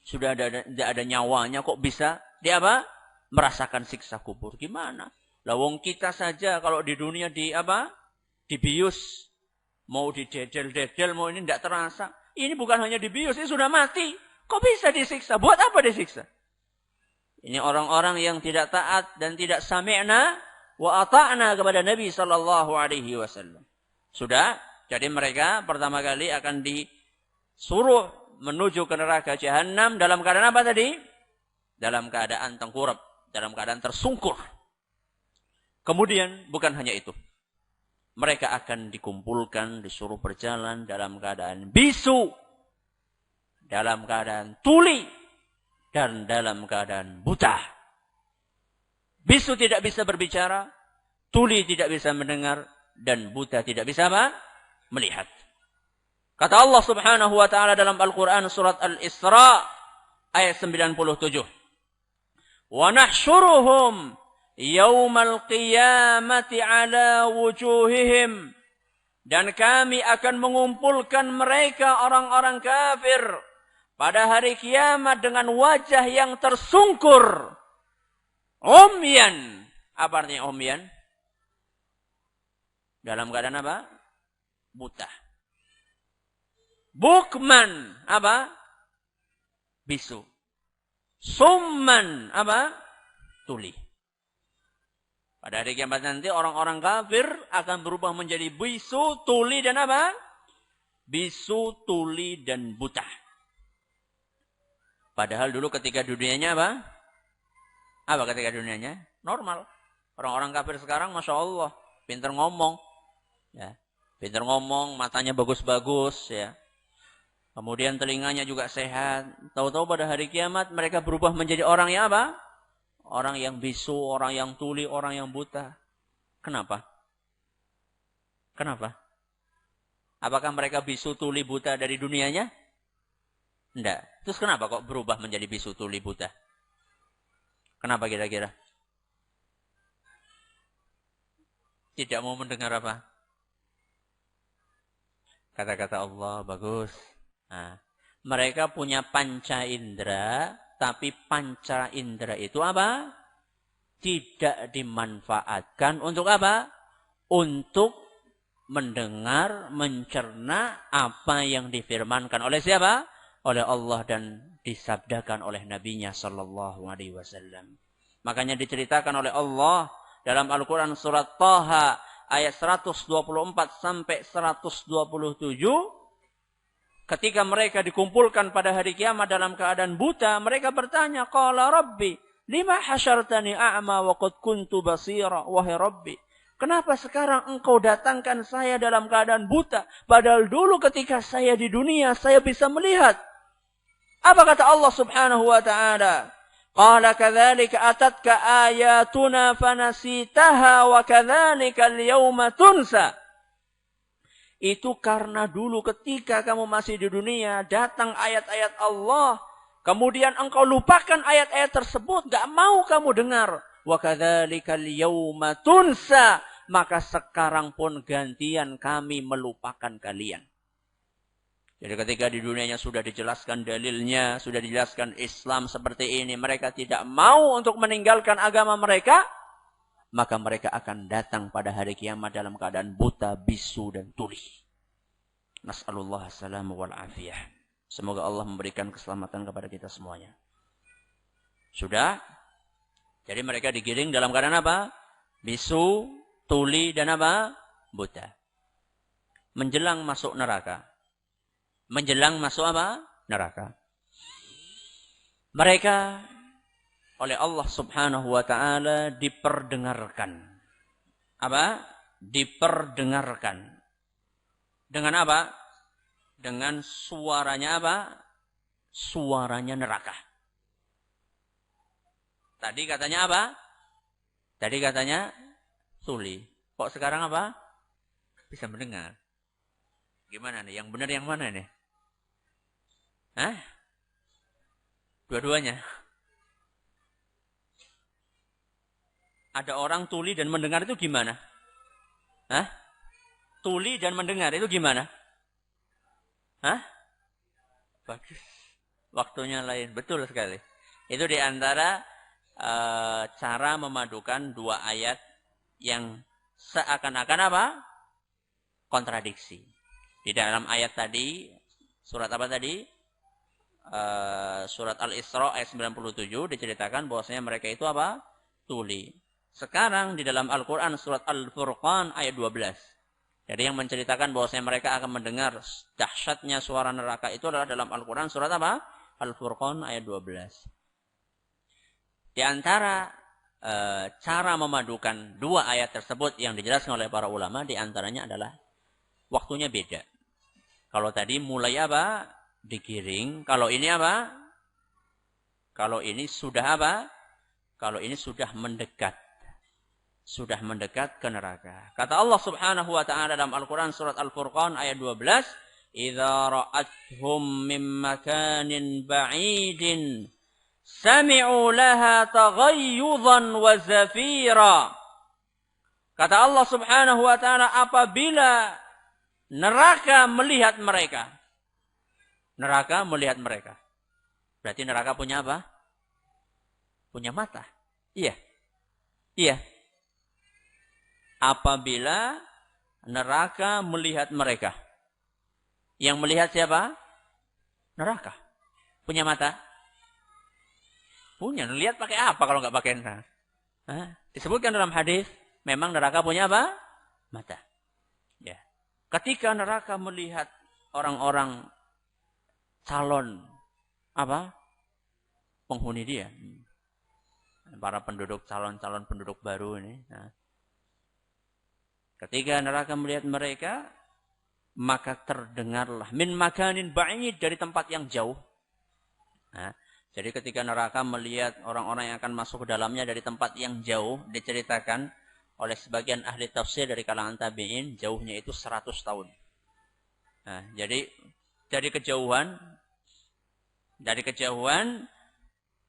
Sudah tidak ada nyawanya, kok bisa dia apa? Merasakan siksa kubur. Gimana? Lawong kita saja kalau di dunia dibius, mau didedel-dedel, mau ini tidak terasa. Ini bukan hanya dibius, ini sudah mati. Kok bisa disiksa? Buat apa disiksa? Ini orang-orang yang tidak taat dan tidak sami'na wa ata'na kepada Nabi SAW. Sudah, jadi mereka pertama kali akan disuruh menuju ke neraka Jahannam dalam keadaan apa tadi? Dalam keadaan tengkurap, dalam keadaan tersungkur. Kemudian bukan hanya itu. Mereka akan dikumpulkan, disuruh berjalan dalam keadaan bisu, dalam keadaan tuli, dan dalam keadaan buta. Bisu tidak bisa berbicara, tuli tidak bisa mendengar, dan buta tidak bisa apa? Melihat. Kata Allah Subhanahu wa Ta'ala dalam Al-Quran surat Al-Isra ayat 97. Wa nahsyuruhum yawmal qiyamati ala wujuhihim. Dan kami akan mengumpulkan mereka orang-orang kafir pada hari kiamat dengan wajah yang tersungkur. Umyan. Apa artinya umyan? Dalam keadaan apa? Buta. Bukman. Apa? Bisu. Summan. Apa? Tuli. Pada hari kiamat nanti orang-orang kafir akan berubah menjadi bisu, tuli dan apa? Bisu, tuli dan buta. Padahal dulu ketika dunianya apa? Apa ketika dunianya? Normal. Orang-orang kafir sekarang Masya Allah. Pintar ngomong. Ya. Pintar ngomong, matanya bagus-bagus. Ya. Kemudian telinganya juga sehat. Tahu-tahu pada hari kiamat mereka berubah menjadi orang yang apa? Orang yang bisu, orang yang tuli, orang yang buta. Kenapa? Kenapa? Apakah mereka bisu, tuli, buta dari dunianya? Enggak. Terus kenapa kok berubah menjadi bisu, tuli, buta? Kenapa kira-kira? Tidak mau mendengar apa? Kata-kata Allah, bagus. Nah, mereka punya panca indera, tapi panca indera itu apa? Tidak dimanfaatkan untuk apa? Untuk mendengar, mencerna apa yang difirmankan oleh siapa? Oleh Allah dan disabdakan oleh Nabi-Nya sallallahu alaihi wasallam. Makanya diceritakan oleh Allah dalam Al-Quran surat Taha ayat 124 sampai 127. Ketika mereka dikumpulkan pada hari kiamat dalam keadaan buta, mereka bertanya, qala rabbi lima hasyartani a'ma wa qad kuntu basira. Wahai Rabbi, kenapa sekarang engkau datangkan saya dalam keadaan buta, padahal dulu ketika saya di dunia saya bisa melihat? Apa kata Allah Subhanahu wa Ta'ala? Qala kadzalika atatka ayatuna fanasitaha wa kadzalika al-yawma tunsa. Itu karena dulu ketika kamu masih di dunia, datang ayat-ayat Allah, kemudian engkau lupakan ayat-ayat tersebut, gak mau kamu dengar. Wa kadzalika al-yawma tunsa. Maka sekarang pun gantian kami melupakan kalian. Jadi ketika di dunianya sudah dijelaskan dalilnya, sudah dijelaskan Islam seperti ini, mereka tidak mau untuk meninggalkan agama mereka, maka mereka akan datang pada hari kiamat dalam keadaan buta, bisu, dan tuli. Nas'alullah assalamu wal afiyah. Semoga Allah memberikan keselamatan kepada kita semuanya. Sudah? Jadi mereka digiring dalam keadaan apa? Bisu, tuli, dan apa? Buta. Menjelang masuk neraka. Menjelang masuk apa? Neraka. Mereka oleh Allah subhanahu wa ta'ala diperdengarkan. Apa? Diperdengarkan. Dengan apa? Dengan suaranya apa? Suaranya neraka. Tadi katanya apa? Tadi katanya tuli. Kok sekarang apa? Bisa mendengar. Gimana nih? Yang benar yang mana nih? Hah? Dua-duanya. Ada orang tuli dan mendengar itu gimana? Hah? Tuli dan mendengar itu gimana? Hah? Bagus. Waktunya lain. Betul sekali. Itu diantara cara memadukan dua ayat yang seakan-akan apa? Kontradiksi. Di dalam ayat tadi, surat apa tadi? Surat Al-Isra ayat 97 diceritakan bahwasanya mereka itu apa? Tuli. Sekarang di dalam Al-Quran surat Al-Furqan ayat 12. Jadi yang menceritakan bahwasanya mereka akan mendengar dahsyatnya suara neraka itu adalah dalam Al-Quran surat apa? Al-Furqan ayat 12. Di antara cara memadukan dua ayat tersebut yang dijelaskan oleh para ulama, di antaranya adalah waktunya beda. Kalau tadi mulai apa? Digiring. Kalau ini apa? Kalau ini sudah apa? Kalau ini sudah mendekat. Sudah mendekat ke neraka. Kata Allah subhanahu wa ta'ala dalam Al-Quran surat Al-Furqan ayat 12. Idza ra'athum min makanin ba'idin sami'u laha taghayyudan wa zafira. Kata Allah subhanahu wa ta'ala apabila neraka melihat mereka. Neraka melihat mereka. Berarti neraka punya apa? Punya mata. Iya. Iya. Apabila neraka melihat mereka. Yang melihat siapa? Neraka. Punya mata? Punya. Lihat pakai apa kalau nggak pakai neraka? Disebutkan dalam hadis, memang neraka punya apa? Mata. Ya. Ketika neraka melihat orang-orang calon apa? Penghuni dia. Para penduduk, calon-calon penduduk baru ini. Nah. Ketika neraka melihat mereka, maka terdengarlah min makanin ba'id, dari tempat yang jauh. Nah, jadi ketika neraka melihat orang-orang yang akan masuk ke dalamnya dari tempat yang jauh, diceritakan oleh sebagian ahli tafsir dari kalangan tabi'in, jauhnya itu 100 tahun. Nah, jadi dari kejauhan,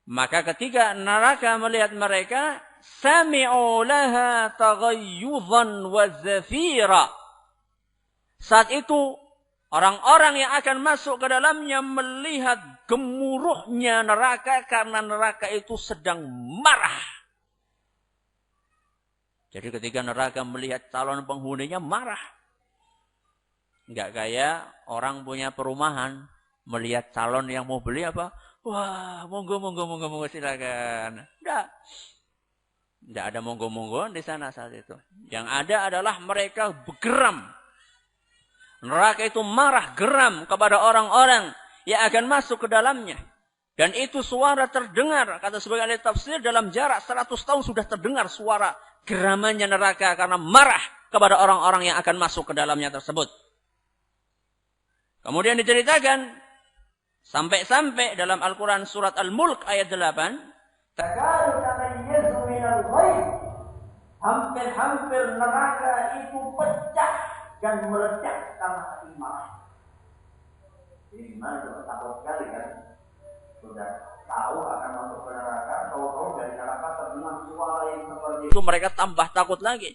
maka ketika neraka melihat mereka, sami'u laha taghayyudan wa zafira. Saat itu orang-orang yang akan masuk ke dalamnya melihat gemuruhnya neraka karena neraka itu sedang marah. Jadi ketika neraka melihat calon penghuninya marah. Enggak kayak orang punya perumahan melihat calon yang mau beli apa? Wah, monggo silakan. Tidak ada monggo-monggo di sana saat itu. Yang ada adalah mereka bergeram. Neraka itu marah, geram kepada orang-orang yang akan masuk ke dalamnya. Dan itu suara terdengar. Kata sebagian ahli tafsir, dalam jarak 100 tahun sudah terdengar suara geramannya neraka karena marah kepada orang-orang yang akan masuk ke dalamnya tersebut. Kemudian diceritakan, sampai-sampai dalam Al-Quran surat Al-Mulk ayat 8. Hampir-hampir neraka itu pecah dan meledak karena api marah. Jadi gimana coba, takut sekali kan? Sudah tahu akan masuk ke neraka, tahu-tahu dari neraka terdengar suara yang seperti itu, mereka tambah takut lagi.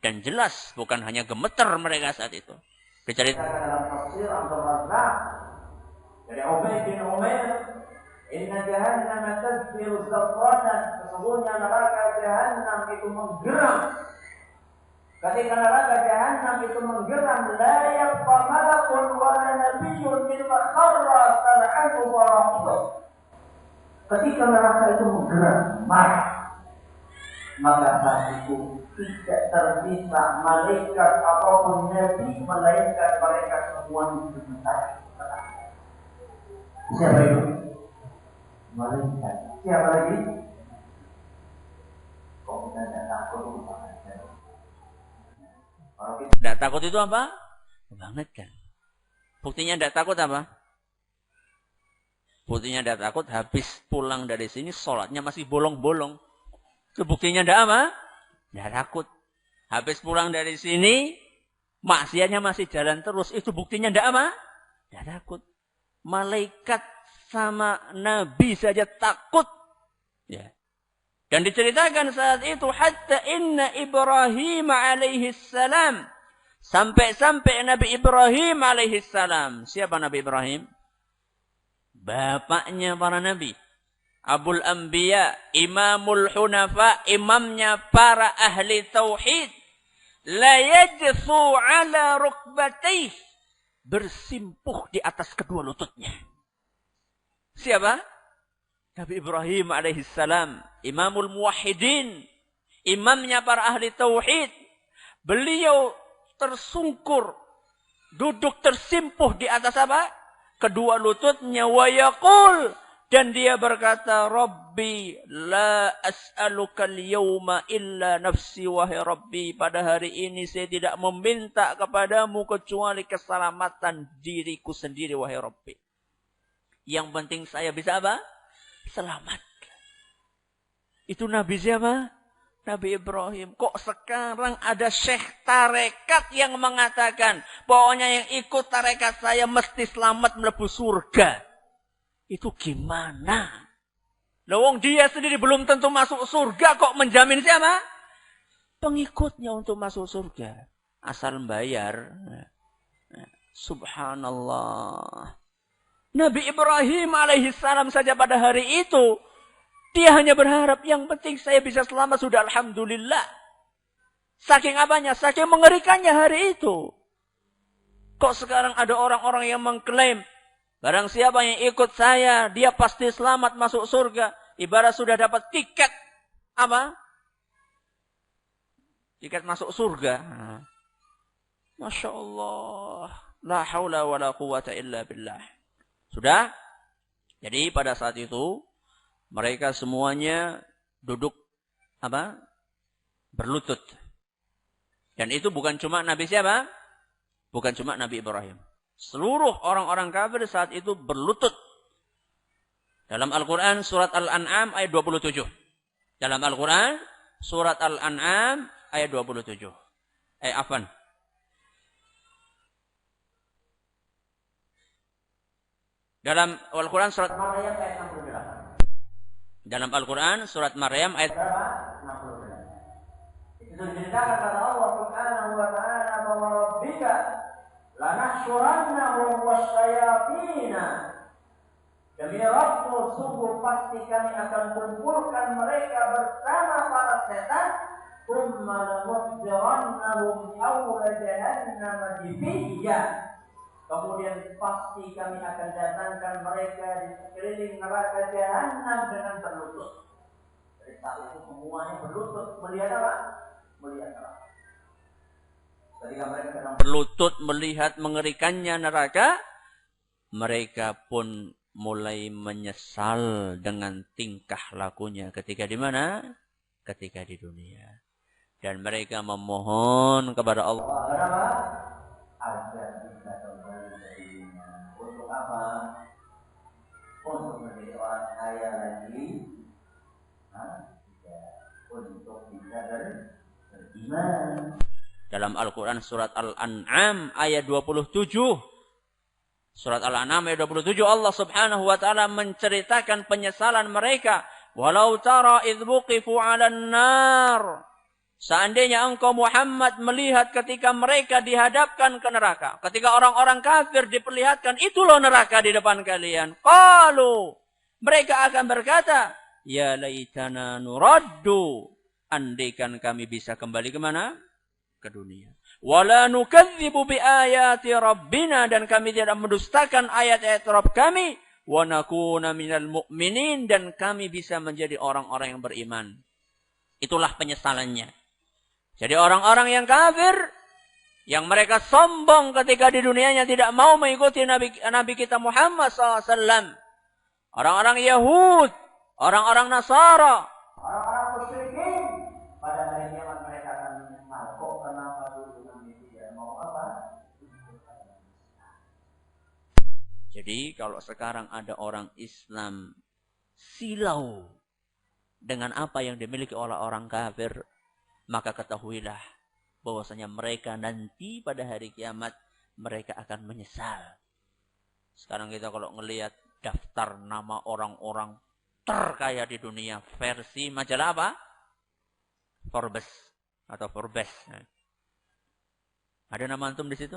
Dan jelas bukan hanya gemeter mereka saat itu. Diceritakan dalam tafsir Abdul Razak dari Ubaid bin Umair Inna jahannam tazfiru zafratan. Sesungguhnya neraka jahannam itu menggeram. Ketika neraka jahannam itu menggeram, la yabqa malakun wa la nabiyyun illa kharra tar'anu wa rahmatuh. Ketika neraka itu menggeram, marah, maka saat itu tidak tersisa malaikat apapun nabi, malaikat semua dibentak. Siapa itu? Malaikat. Siapa lagi? Kok kita tidak takut? Tidak takut itu apa? Banget kan. Buktinya tidak takut apa? Buktinya tidak takut habis pulang dari sini sholatnya masih bolong-bolong. Itu buktinya tidak apa? Tidak takut. Habis pulang dari sini maksiatnya masih jalan terus. Itu buktinya tidak apa? Tidak takut. Malaikat sama Nabi saja takut. Ya. Dan diceritakan saat itu hatta inna Ibrahim alaihi salam, sampai Nabi Ibrahim alaihi salam. Siapa Nabi Ibrahim? Bapaknya para nabi. Abul Anbiya, Imamul Hunafa, imamnya para ahli tauhid. La yajthu ala rukbatayh, bersimpuh di atas kedua lututnya. Siapa? Nabi Ibrahim alaihissalam, Imamul Muwahhidin, imamnya para ahli tauhid. Beliau tersungkur, duduk tersimpuh di atas apa? Kedua lututnya. Wa yaqul, dan dia berkata, Rabbi la as'aluka al-yawma illa nafsi, wahai Rabbi, pada hari ini saya tidak meminta kepadamu kecuali keselamatan diriku sendiri, wahai Rabbi. Yang penting saya bisa apa? Selamat. Itu Nabi siapa? Nabi Ibrahim. Kok sekarang ada syekh tarekat yang mengatakan, pokoknya yang ikut tarekat saya mesti selamat mlebu surga. Itu gimana? Lawang dia sendiri belum tentu masuk surga, kok menjamin siapa? Pengikutnya untuk masuk surga. Asal bayar. Subhanallah. Nabi Ibrahim alaihissalam saja pada hari itu, dia hanya berharap, yang penting saya bisa selamat, sudah alhamdulillah. Saking apanya? Saking mengerikannya hari itu. Kok sekarang ada orang-orang yang mengklaim, barang siapa yang ikut saya, dia pasti selamat masuk surga. Ibarat sudah dapat tiket. Apa? Tiket masuk surga. Masya Allah. La hawla wa la quwata illa billah. Sudah? Jadi pada saat itu, mereka semuanya duduk apa? Berlutut. Dan itu bukan cuma Nabi siapa? Bukan cuma Nabi Ibrahim. Seluruh orang-orang kafir saat itu berlutut. Dalam Al-Quran surat Al-An'am ayat 27. Dalam Al-Quran surat Al-An'am ayat 27. Afwan. Dalam Al-Quran surat Maryam ayat 68. Dalam Al-Quran surat Maryam ayat 68. Itu diceritakan kata Allah Subhanahu wa ta'ala, bahwa Rabbika lanahsyurannahum wasyayatina. Demi Rabbmu, sungguh pasti kami akan kumpulkan mereka bersama para setan. Tsumma lanuhdzirannahum hawla jahannam jithiya. Kemudian pasti kami akan datangkan mereka di sekeliling neraka jahannam dengan berlutut. Dari saat itu semuanya berlutut melihat apa? Melihat neraka. Ketika mereka sedang berlutut melihat mengerikannya neraka, mereka pun mulai menyesal dengan tingkah lakunya ketika di mana? Ketika di dunia. Dan mereka memohon kepada Allah. Kenapa? Agar bisa kembali ke dunia. Untuk apa? Untuk menjadi orang kaya lagi. Untuk bisa beriman. Dalam Al-Quran surat Al-An'am ayat 27. Surat Al-An'am ayat 27 Allah subhanahu wa ta'ala menceritakan penyesalan mereka. Walau tara idh buqifu 'alan nar. Seandainya engkau Muhammad melihat ketika mereka dihadapkan ke neraka. Ketika orang-orang kafir diperlihatkan, itu loh neraka di depan kalian. Qalu, Mereka akan berkata, ya laitana nuraddu. Andaikan kami bisa kembali kemana? Ke dunia. Wala nukadzibu bi ayati rabbina. Dan kami tidak mendustakan ayat-ayat Rabb kami. Wa nakuna minal mu'minin. Dan kami bisa menjadi orang-orang yang beriman. Itulah penyesalannya. Jadi orang-orang yang kafir, yang mereka sombong ketika di dunianya tidak mau mengikuti Nabi kita Muhammad SAW. Orang-orang Yahud, orang-orang Nasara, orang-orang musyrikin, pada hari kiamat mereka akan menyesal. Kok kenapa dulu kami tidak mau apa? Jadi kalau sekarang ada orang Islam silau dengan apa yang dimiliki oleh orang kafir, maka ketahuilah bahwasanya mereka nanti pada hari kiamat mereka akan menyesal. Sekarang kita kalau ngelihat daftar nama orang-orang terkaya di dunia versi majalah apa? Forbes atau Forbes. Ada nama antum di situ?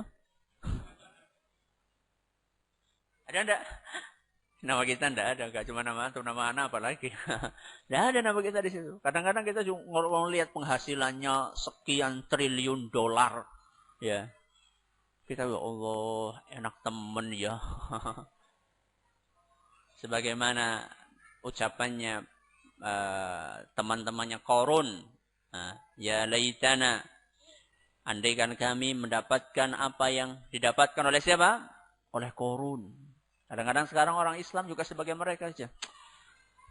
Ada enggak? Nama kita enggak ada, enggak cuma nama antum, nama anak apalagi. Enggak ada nama kita di situ. Kadang-kadang kita cuma lihat penghasilannya sekian triliun dolar, ya. Kita ya Allah, enak temen ya. Sebagaimana ucapannya teman-temannya Qarun, ya laitana, andaikan kami mendapatkan apa yang didapatkan oleh siapa? Oleh Qarun. Kadang-kadang sekarang orang Islam juga sebagai mereka saja.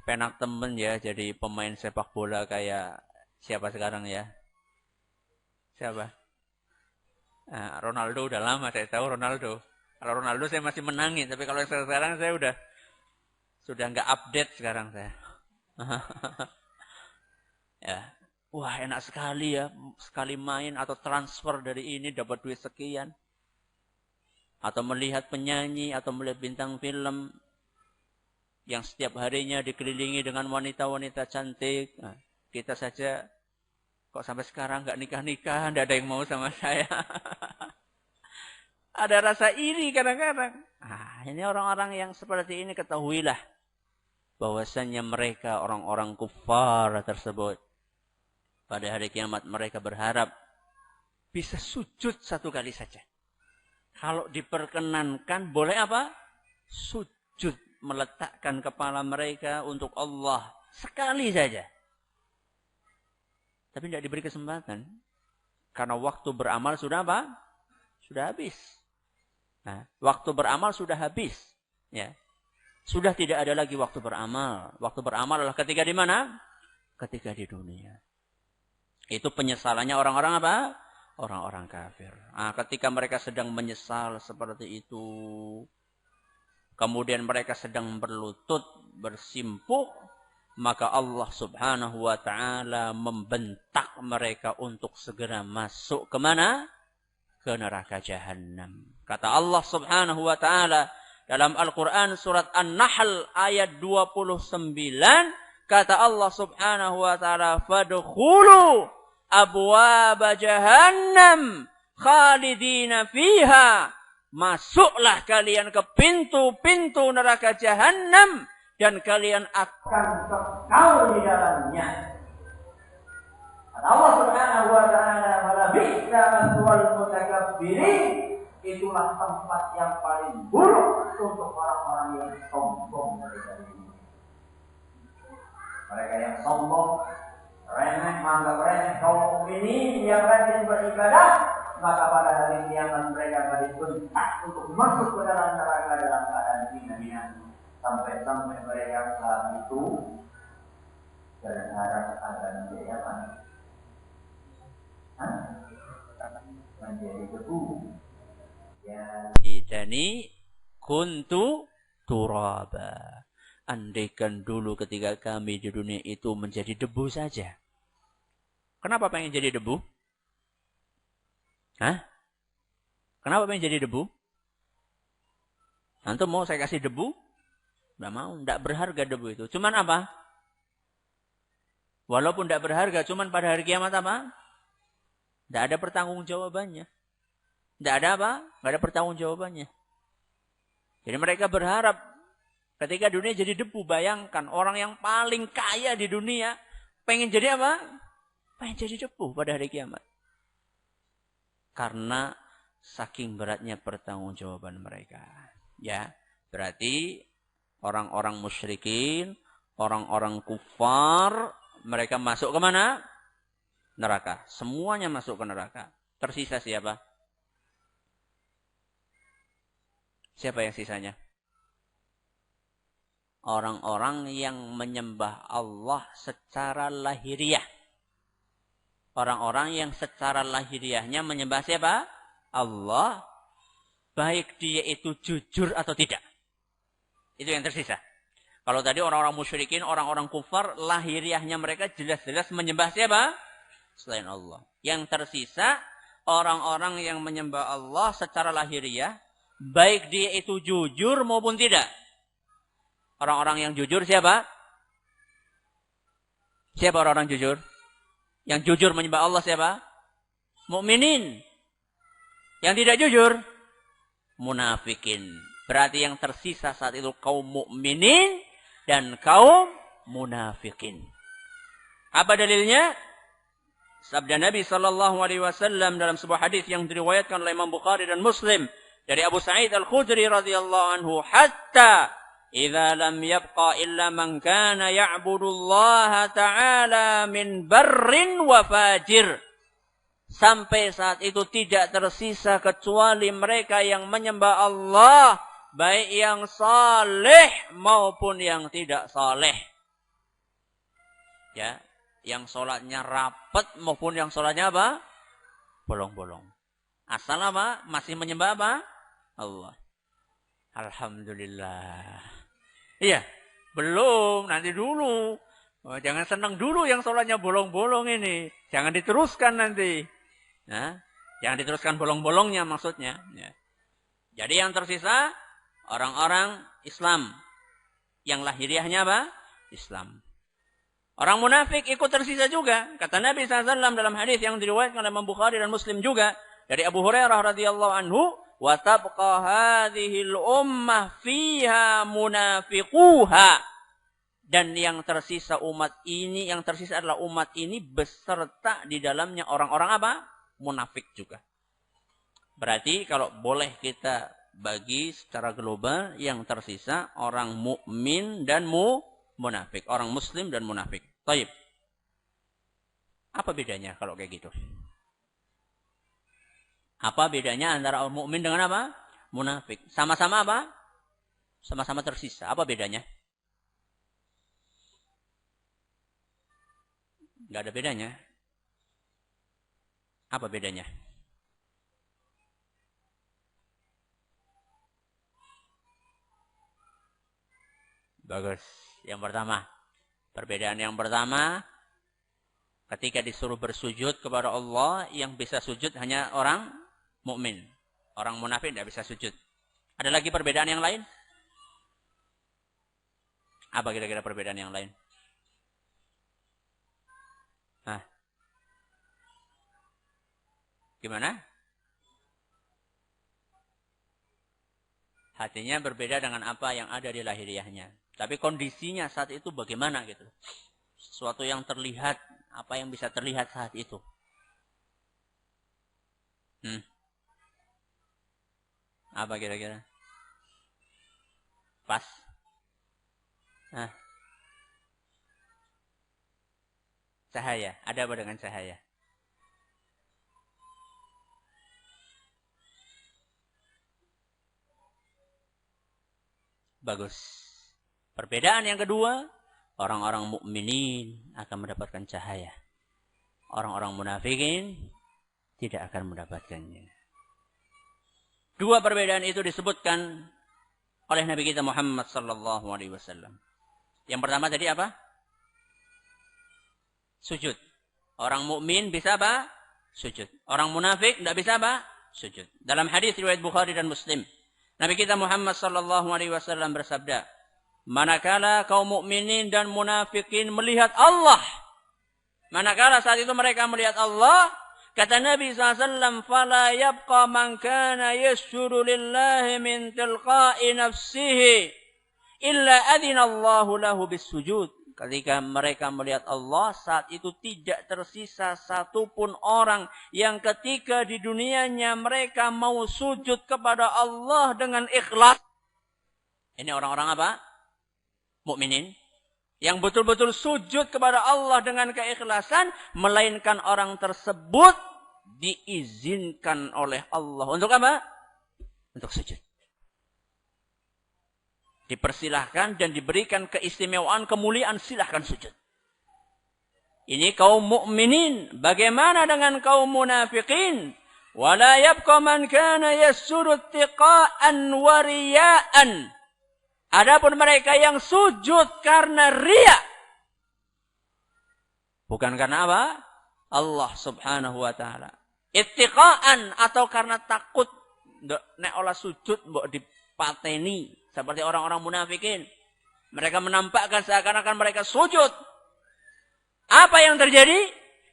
Penak temen ya jadi pemain sepak bola kayak siapa sekarang ya? Siapa? Ronaldo udah lama saya tahu Ronaldo. Kalau Ronaldo saya masih menangis, tapi kalau sekarang saya sudah nggak update sekarang saya. Ya. Wah, enak sekali ya, sekali main atau transfer dari ini dapat duit sekian. Atau melihat penyanyi atau melihat bintang film yang setiap harinya dikelilingi dengan wanita-wanita cantik. Nah, kita saja kok sampai sekarang nggak nikah-nikah, nggak ada yang mau sama saya. Ada rasa iri kadang-kadang. Ini orang-orang yang seperti ini ketahuilah bahwasannya mereka orang-orang kufar tersebut. Pada hari kiamat mereka berharap bisa sujud satu kali saja. Kalau diperkenankan boleh apa? Sujud, meletakkan kepala mereka untuk Allah sekali saja. Tapi tidak diberi kesempatan. Karena waktu beramal sudah apa? Sudah habis. Nah, waktu beramal sudah habis. Ya. Sudah tidak ada lagi waktu beramal. Waktu beramal adalah ketika di mana? Ketika di dunia. Itu penyesalannya orang-orang apa? Orang-orang kafir. Nah, ketika mereka sedang menyesal seperti itu, kemudian mereka sedang berlutut, bersimpuh, maka Allah Subhanahu wa ta'ala membentak mereka untuk segera masuk ke mana? Ke neraka Jahannam. Kata Allah Subhanahu wa ta'ala dalam Al-Quran surat An-Nahl ayat 29, kata Allah Subhanahu wa ta'ala, fadkhulu abwaaba jahannam khalidina fiha. Masuklah kalian ke pintu-pintu neraka Jahannam dan kalian akan kekal di dalamnya. Allah Subhanahu wa ta'ala, wala bi'sa maswal mutakabbirin. Itulah tempat yang paling buruk untuk orang-orang yang sombong mereka ini. Mereka yang sombong, remeh, menganggap remeh kaum mukminin yang rajin beribadah, maka pada hari kiamat mereka dibentak untuk masuk ke dalam neraka dalam keadaan hina-hina, sampai mereka saat itu berharap akan menjadi apa? Menjadi debu. Ya. Idani kuntu turaba. Andaikan dulu ketika kami di dunia itu menjadi debu saja. Kenapa pengen jadi debu? Hah? Kenapa pengen jadi debu? Antum mau saya kasih debu? Nggak mau, nggak berharga debu itu. Cuman apa? Walaupun nggak berharga, cuman pada hari kiamat apa? Nggak ada pertanggungjawabannya. Nggak ada apa? Nggak ada pertanggungjawabannya. Jadi mereka berharap Ketika dunia jadi debu, bayangkan orang yang paling kaya di dunia pengen jadi apa? Pengen jadi debu pada hari kiamat. Karena saking beratnya pertanggungjawaban mereka. Ya, berarti orang-orang musyrikin, orang-orang kufar, mereka masuk ke mana? Neraka. Semuanya masuk ke neraka. Tersisa siapa? Siapa yang sisanya? Orang-orang yang menyembah Allah secara lahiriah. Orang-orang yang secara lahiriahnya menyembah siapa? Allah. Baik dia itu jujur atau tidak. Itu yang tersisa. Kalau tadi orang-orang musyrikin, orang-orang kufar, lahiriahnya mereka jelas-jelas menyembah siapa? Selain Allah. Yang tersisa, orang-orang yang menyembah Allah secara lahiriah, baik dia itu jujur maupun tidak. Orang-orang yang jujur siapa? Siapa orang-orang jujur? Yang jujur menyembah Allah siapa? Mukminin. Yang tidak jujur? Munafikin. Berarti yang tersisa saat itu kaum mukminin dan kaum munafikin. Apa dalilnya? Sabda Nabi SAW dalam sebuah hadis yang diriwayatkan oleh Imam Bukhari dan Muslim dari Abu Sa'id Al-Khudri radhiyallahu anhu, hatta idza lam yabqa illa man kana ya'budullaha ta'ala min barrin wa fajir. Sampai saat itu tidak tersisa kecuali mereka yang menyembah Allah, baik yang saleh maupun yang tidak saleh. Ya, yang sholatnya rapat maupun yang sholatnya apa? Bolong-bolong. Asal apa? Masih menyembah apa? Allah. Alhamdulillah. Iya, belum, nanti dulu. Oh, jangan senang dulu yang sholatnya bolong-bolong ini. Jangan diteruskan nanti. Nah, jangan diteruskan bolong-bolongnya maksudnya. Ya. Jadi yang tersisa, orang-orang Islam. Yang lahiriahnya apa? Islam. Orang munafik ikut tersisa juga. Kata Nabi SAW dalam hadis yang diriwayatkan oleh Imam Bukhari dan Muslim juga. Dari Abu Hurairah radhiyallahu anhu. وَتَبْقَى هَذِهِ الْأُمَّةِ فِيهَا مُنَافِقُوهَا. Dan yang tersisa umat ini, yang tersisa adalah umat ini beserta di dalamnya orang-orang apa? Munafik juga. Berarti kalau boleh kita bagi secara global, yang tersisa orang mukmin dan munafik. Orang muslim dan munafik. Taib. Apa bedanya kalau kayak gitu? Apa bedanya antara orang mukmin dengan apa? Munafik. Sama-sama apa? Sama-sama tersisa. Apa bedanya? Nggak ada bedanya. Apa bedanya? Bagus. Yang pertama. Perbedaan yang pertama. Ketika disuruh bersujud kepada Allah, yang bisa sujud hanya orang mukmin. Orang munafik tidak bisa sujud. Ada lagi perbedaan yang lain? Apa kira-kira perbedaan yang lain? Hah? Gimana? Hatinya berbeda dengan apa yang ada di lahiriahnya. Tapi kondisinya saat itu bagaimana gitu? Sesuatu yang terlihat, apa yang bisa terlihat saat itu? Apa kira-kira? Pas? Cahaya. Ada apa dengan cahaya? Bagus. Perbedaan yang kedua, orang-orang mukminin akan mendapatkan cahaya. Orang-orang munafikin tidak akan mendapatkannya. Dua perbedaan itu disebutkan oleh Nabi kita Muhammad sallallahu alaihi wasallam. Yang pertama tadi apa? Sujud. Orang mukmin bisa apa? Sujud. Orang munafik tidak bisa apa? Sujud. Dalam hadis riwayat Bukhari dan Muslim, Nabi kita Muhammad sallallahu alaihi wasallam bersabda, manakala kaum mukminin dan munafikin melihat Allah, manakala saat itu mereka melihat Allah, kata Nabi SAW, فَلَا يَبْقَى مَنْ كَانَ يَسْجُدُ لِلَّهِ مِنْ تِلْقَاءِ نَفْسِهِ illa adzinallahu lahu bisujud. Ketika mereka melihat Allah, saat itu tidak tersisa satupun orang yang ketika di dunianya mereka mau sujud kepada Allah dengan ikhlas. Ini orang-orang apa? Mukminin. Yang betul-betul sujud kepada Allah dengan keikhlasan, melainkan orang tersebut diizinkan oleh Allah. Untuk apa? Untuk sujud. Dipersilahkan dan diberikan keistimewaan, kemuliaan, silahkan sujud. Ini kaum mukminin. Bagaimana dengan kaum munafikin? Wala yabqa man kana yasjudu tiqa'an wa riya'an. Adapun mereka yang sujud karena riya. Bukan karena apa? Allah subhanahu wa ta'ala. Ittiqa'an atau karena takut. Nek olah sujud mbok dipateni. Seperti orang-orang munafikin. Mereka menampakkan seakan-akan mereka sujud. Apa yang terjadi?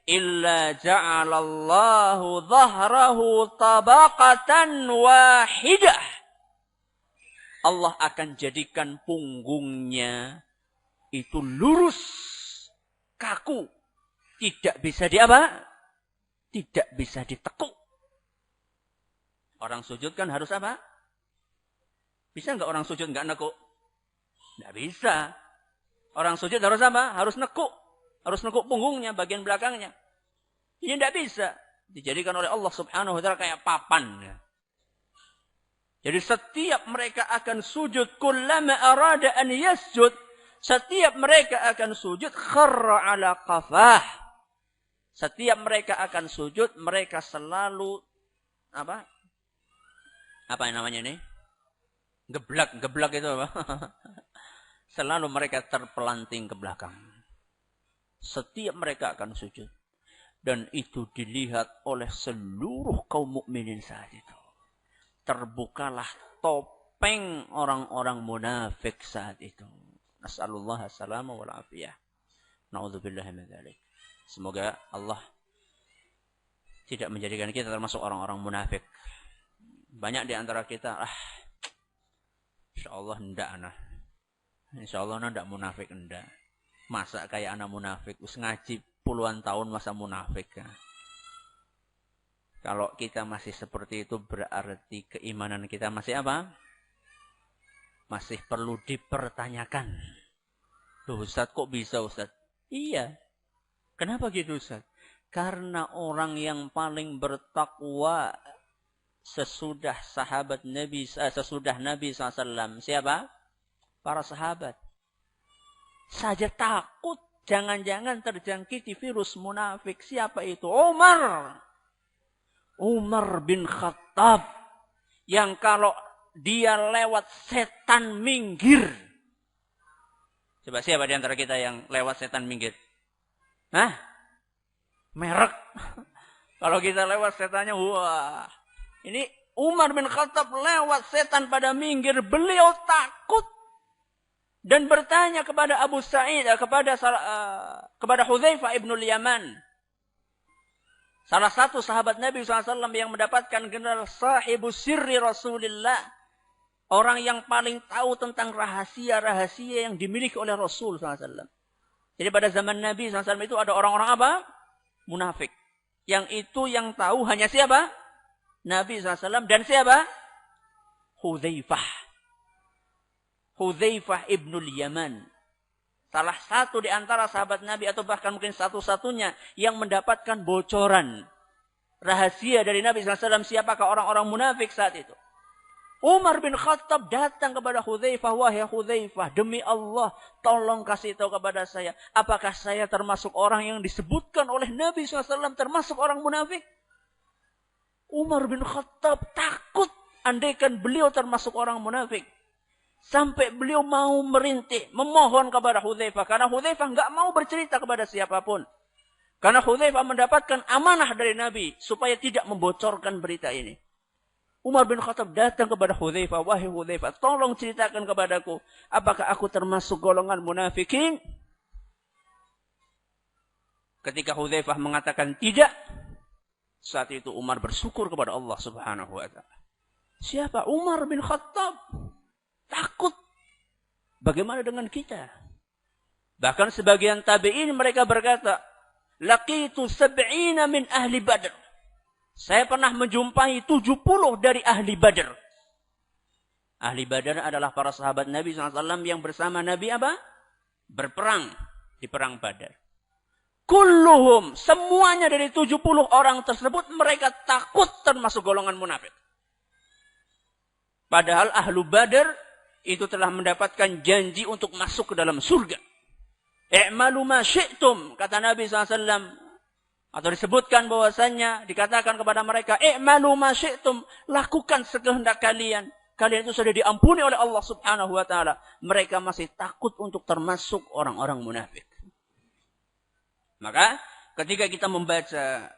Illa ja'alallahu dhahrahu tabaqatan wahidah. Allah akan jadikan punggungnya itu lurus, kaku. Tidak bisa Tidak bisa ditekuk. Orang sujud kan harus apa? Bisa nggak orang sujud nggak nekuk? Nggak bisa. Orang sujud harus apa? Harus nekuk. Harus nekuk punggungnya, bagian belakangnya. Ini nggak bisa. Dijadikan oleh Allah subhanahu wa ta'ala kayak papan. Jadi setiap mereka akan sujud. Kullama arada an yasjud. Setiap mereka akan sujud. Kharra ala qafah. Setiap mereka akan sujud. Mereka selalu. Apa yang namanya ini? Geblak itu apa? Selalu mereka terpelanting ke belakang. Setiap mereka akan sujud. Dan itu dilihat oleh seluruh kaum mukminin saat itu. Terbukalah topeng orang-orang munafik saat itu. Nas'alullah as-salama wal afiyah. Na'udzubillahi min dzalik. Semoga Allah tidak menjadikan kita termasuk orang-orang munafik. Banyak di antara kita, InsyaAllah enggak anak. InsyaAllah enggak munafik enggak. Masa kayak anak munafik. Us ngaji puluhan tahun masa munafik. Ya. Kalau kita masih seperti itu berarti keimanan kita masih apa? Masih perlu dipertanyakan. Loh Ustaz kok bisa Ustaz? Iya. Kenapa gitu Ustaz? Karena orang yang paling bertakwa sesudah Nabi SAW. Siapa? Para sahabat. Saja takut. Jangan-jangan terjangkiti virus munafik. Siapa itu? Umar bin Khattab. Yang kalau dia lewat setan minggir. Coba siapa di antara kita yang lewat setan minggir? Merek. Kalau kita lewat setannya, wah. Ini Umar bin Khattab lewat setan pada minggir. Beliau takut. Dan bertanya kepada Abu Sa'id. Kepada Hudzaifah ibnul Yaman. Salah satu sahabat Nabi SAW yang mendapatkan gelar sahibu sirri Rasulullah. Orang yang paling tahu tentang rahasia-rahasia yang dimiliki oleh Rasul SAW. Jadi pada zaman Nabi SAW itu ada orang-orang apa? Munafik. Yang itu yang tahu hanya siapa? Nabi SAW dan siapa? Hudzaifah ibnul Yaman. Salah satu di antara sahabat Nabi atau bahkan mungkin satu-satunya yang mendapatkan bocoran rahasia dari Nabi SAW. Siapakah orang-orang munafik saat itu? Umar bin Khattab datang kepada Hudzaifah. Wahai Hudzaifah, demi Allah, tolong kasih tahu kepada saya. Apakah saya termasuk orang yang disebutkan oleh Nabi SAW termasuk orang munafik? Umar bin Khattab takut andaikan beliau termasuk orang munafik. Sampai beliau mau merintih, memohon kepada Hudzaifah. Karena Hudzaifah enggak mau bercerita kepada siapapun. Karena Hudzaifah mendapatkan amanah dari Nabi supaya tidak membocorkan berita ini. Umar bin Khattab datang kepada Hudzaifah. Wahai Hudzaifah, tolong ceritakan kepadaku. Apakah aku termasuk golongan munafikin? Ketika Hudzaifah mengatakan tidak. Saat itu Umar bersyukur kepada Allah subhanahu wa ta'ala. Siapa? Umar bin Khattab. Takut. Bagaimana dengan kita? Bahkan sebagian tabi'in mereka berkata, laqitu sab'ina min ahli Badr. Saya pernah menjumpai 70 dari ahli Badr. Ahli Badr adalah para sahabat Nabi SAW yang bersama Nabi apa? Berperang di perang Badar. Kulluhum, semuanya dari 70 orang tersebut mereka takut termasuk golongan munafik. Padahal ahlu Badr itu telah mendapatkan janji untuk masuk ke dalam surga. I'malu ma syi'tum, kata Nabi SAW. Atau disebutkan bahwasannya, dikatakan kepada mereka, i'malu ma syi'tum, lakukan sekehendak kalian. Kalian itu sudah diampuni oleh Allah Subhanahu wa taala. Mereka masih takut untuk termasuk orang-orang munafik. Maka ketika kita membaca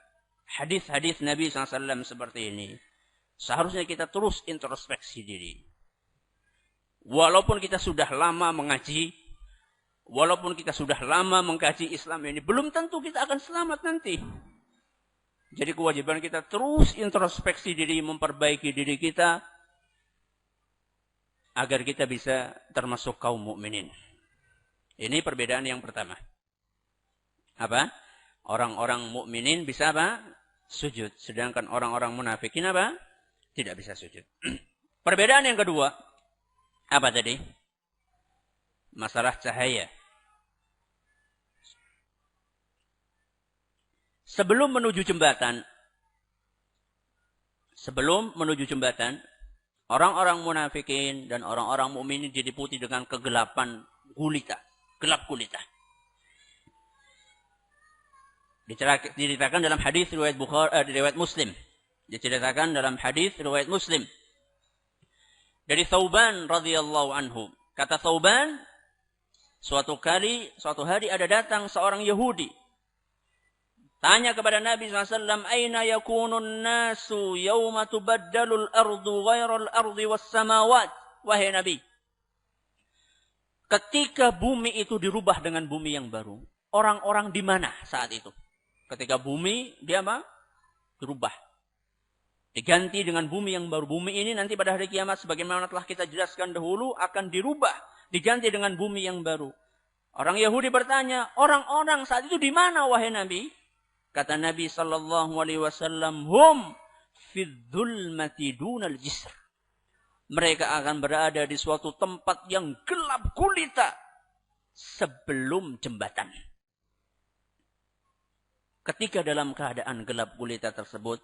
hadis-hadis Nabi SAW seperti ini, seharusnya kita terus introspeksi diri. Walaupun kita sudah lama mengaji, walaupun kita sudah lama mengkaji Islam ini, belum tentu kita akan selamat nanti. Jadi kewajiban kita terus introspeksi diri, memperbaiki diri kita, agar kita bisa termasuk kaum mukminin. Ini perbedaan yang pertama. Apa? Orang-orang mukminin bisa apa? Sujud. Sedangkan orang-orang munafikin apa? Tidak bisa sujud. Perbedaan yang kedua. Apa tadi? Masalah cahaya. Sebelum menuju jembatan, orang-orang munafikin dan orang-orang mukminin diliputi dengan kegelapan gulita, gelap gulita. Diceritakan dalam hadis riwayat riwayat Muslim. Diceritakan dalam hadis riwayat Muslim. Dari Thauban radhiyallahu anhu. Kata Thauban, suatu hari ada datang seorang Yahudi. Tanya kepada Nabi SAW, Aina yakunun nasu yawma tubaddalul ardu ghairal ardi was samawat. Wahai Nabi, ketika bumi itu dirubah dengan bumi yang baru, orang-orang di mana saat itu? Ketika bumi, dia apa? Dirubah. Diganti dengan bumi yang baru. Bumi ini nanti pada hari kiamat, sebagaimana telah kita jelaskan dahulu, akan dirubah. Diganti dengan bumi yang baru. Orang Yahudi bertanya, orang-orang saat itu di mana wahai Nabi? Kata Nabi SAW, hum fidzulmati dunal jisr. Mereka akan berada di suatu tempat yang gelap gulita sebelum jembatan. Ketika dalam keadaan gelap gulita tersebut,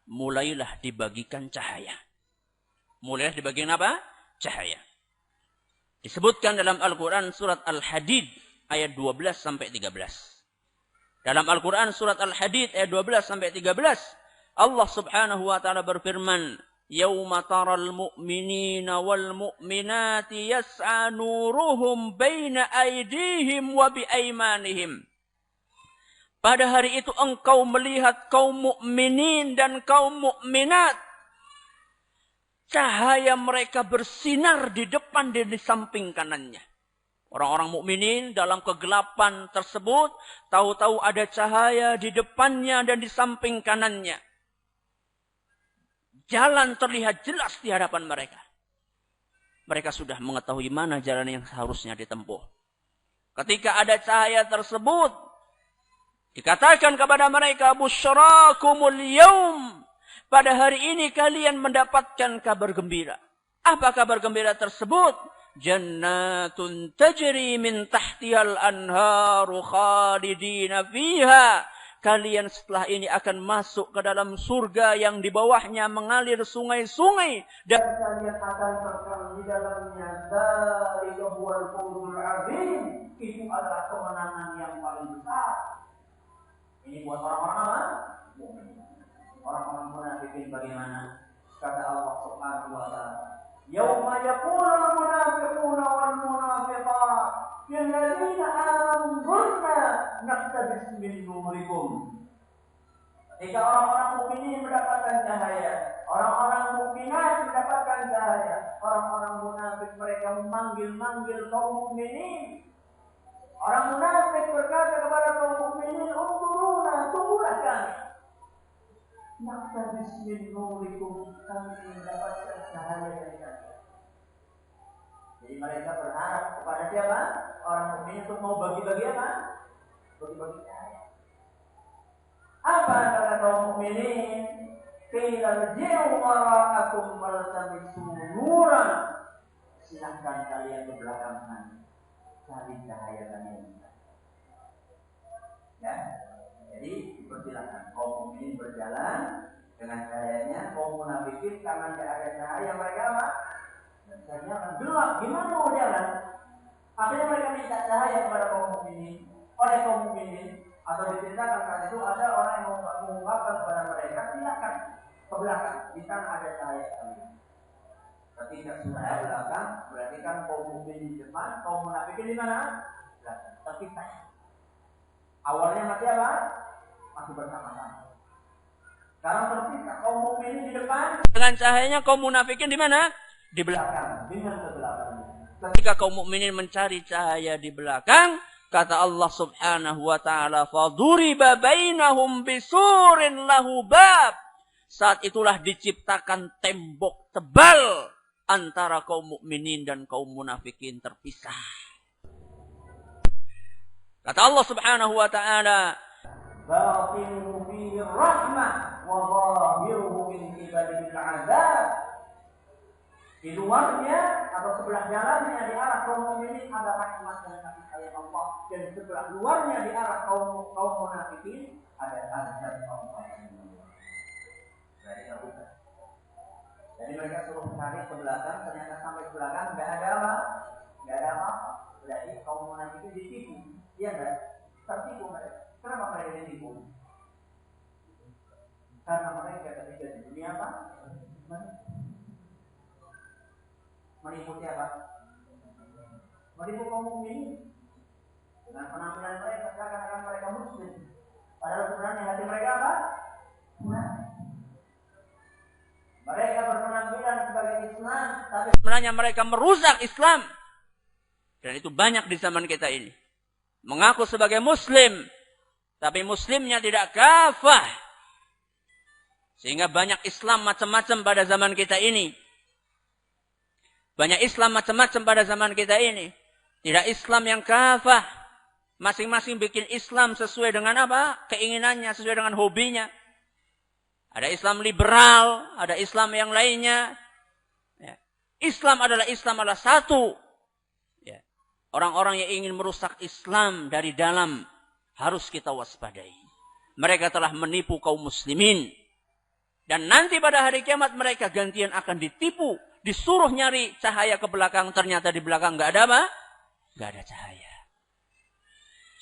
mulailah dibagikan cahaya. Mulailah dibagikan apa? Cahaya. Disebutkan dalam Al-Quran surat Al-Hadid ayat 12-13. Dalam Al-Quran surat Al-Hadid ayat 12-13, Allah Subhanahu wa taala berfirman, "Yauma taral mu'minina wal mu'minati yas'a nuruhum baina aydihim wa bi aymanihim." Pada hari itu engkau melihat kaum mukminin dan kaum mukminat, cahaya mereka bersinar di depan dan di samping kanannya. Orang-orang mukminin dalam kegelapan tersebut, tahu-tahu ada cahaya di depannya dan di samping kanannya. Jalan terlihat jelas di hadapan mereka. Mereka sudah mengetahui mana jalan yang seharusnya ditempuh. Ketika ada cahaya tersebut, dikatakan kepada mereka, "Busyrakumul yaum." Pada hari ini kalian mendapatkan kabar gembira. Apa kabar gembira tersebut? Jannatun tajri min tahtihal anharu khalidina fiha. Kalian setelah ini akan masuk ke dalam surga yang di bawahnya mengalir sungai-sungai. Dan kalian akan kekal di dalamnya. Dzalika huwal fawzul azim. Itu adalah kemenangan yang paling besar. Ini buat orang-orang apa? Orang-orang munafikin bagaimana? Kata Allah Subhanahu wa taala, "Yauma yaqulul munafiquna wal munafiqat lil ladzina amanu dhurna naqtabis min nurikum." Ketika orang-orang mukminin mendapatkan cahaya, orang-orang mukminat mendapatkan cahaya, orang-orang munafik mereka memanggil-manggil kaum mukminin. Orang munafik berkata kepada kaum mukminin, "Unzuruna, tunggulah kami. Naqtabis min nurikum, kami mendapatkan cahaya dari kalian." Jadi mereka berharap kepada siapa? Orang mukmin untuk mau bagi-bagi apa? Bagi-bagi cahaya. Apa kata kaum mukminin? Qila rji'u wara'akum faltamisu nuran. Silahkan kalian ke belakang cari cahaya kalian. Ya, jadi dipersilakan kaum mukminin berjalan dengan cahayanya, kaum munafikin karena tidak ada cahaya mereka apa? Cahaya akan gelap. Gimana mau jalan? Akhirnya mereka minta cahaya kepada kaum mukminin. Oleh kaum mukminin atau diceritakan saat itu ada orang yang mengungkapkan kepada mereka, silakan ke belakang, di sana ada cahaya kalian. Ketika sudah di belakang, berarti kan kaum mukminin di depan, kaum munafikin di mana? Belakang. Terpisah. Awalnya masih apa? Masih bersama-sama. Sekarang terpisah, kaum mukminin di depan dengan cahayanya, kaum munafikin di mana? Di belakang. Dengan kegelapannya. Ketika kaum mukminin mencari cahaya di belakang, kata Allah Subhanahu wa taala, "Faduriba bainahum bisurin lahu bab." Saat itulah diciptakan tembok tebal antara kaum mukminin dan kaum munafikin terpisah. Kata Allah Subhanahu wa taala, "Batinuhu fihi rahmah wa zahiruhu min qibalihi al-'adzab." Di luarnya atau sebelah jalannya di arah kaum mukminin ada rahmat dan kasih sayang Allah, dan sebelah luarnya di arah kaum munafikin ada azab Allah. Jadi terbuka. Jadi mereka suruh cari ke belakang, ternyata sampai ke belakang nggak ada apa, nggak ada apa-apa. Berarti kaum munafikin ditipu, iya nggak? Tertipu mereka. Kenapa mereka ditipu? Karena mereka ketika di dunia apa? Menipu siapa? Menipu kaum mukminin dengan penampilan mereka seakan-akan mereka muslim, padahal sebenarnya hati mereka apa? Mereka berpenampilan sebagai Islam, tapi sebenarnya mereka merusak Islam. Dan itu banyak di zaman kita ini. Mengaku sebagai muslim, tapi muslimnya tidak kafah. Sehingga banyak Islam macam-macam pada zaman kita ini. Banyak Islam macam-macam pada zaman kita ini. Tidak Islam yang kafah. Masing-masing bikin Islam sesuai dengan apa? Keinginannya, sesuai dengan hobinya. Ada Islam liberal, ada Islam yang lainnya. Ya. Islam adalah satu. Ya. Orang-orang yang ingin merusak Islam dari dalam harus kita waspadai. Mereka telah menipu kaum muslimin. Dan nanti pada hari kiamat mereka gantian akan ditipu. Disuruh nyari cahaya ke belakang, ternyata di belakang nggak ada apa? Nggak ada cahaya.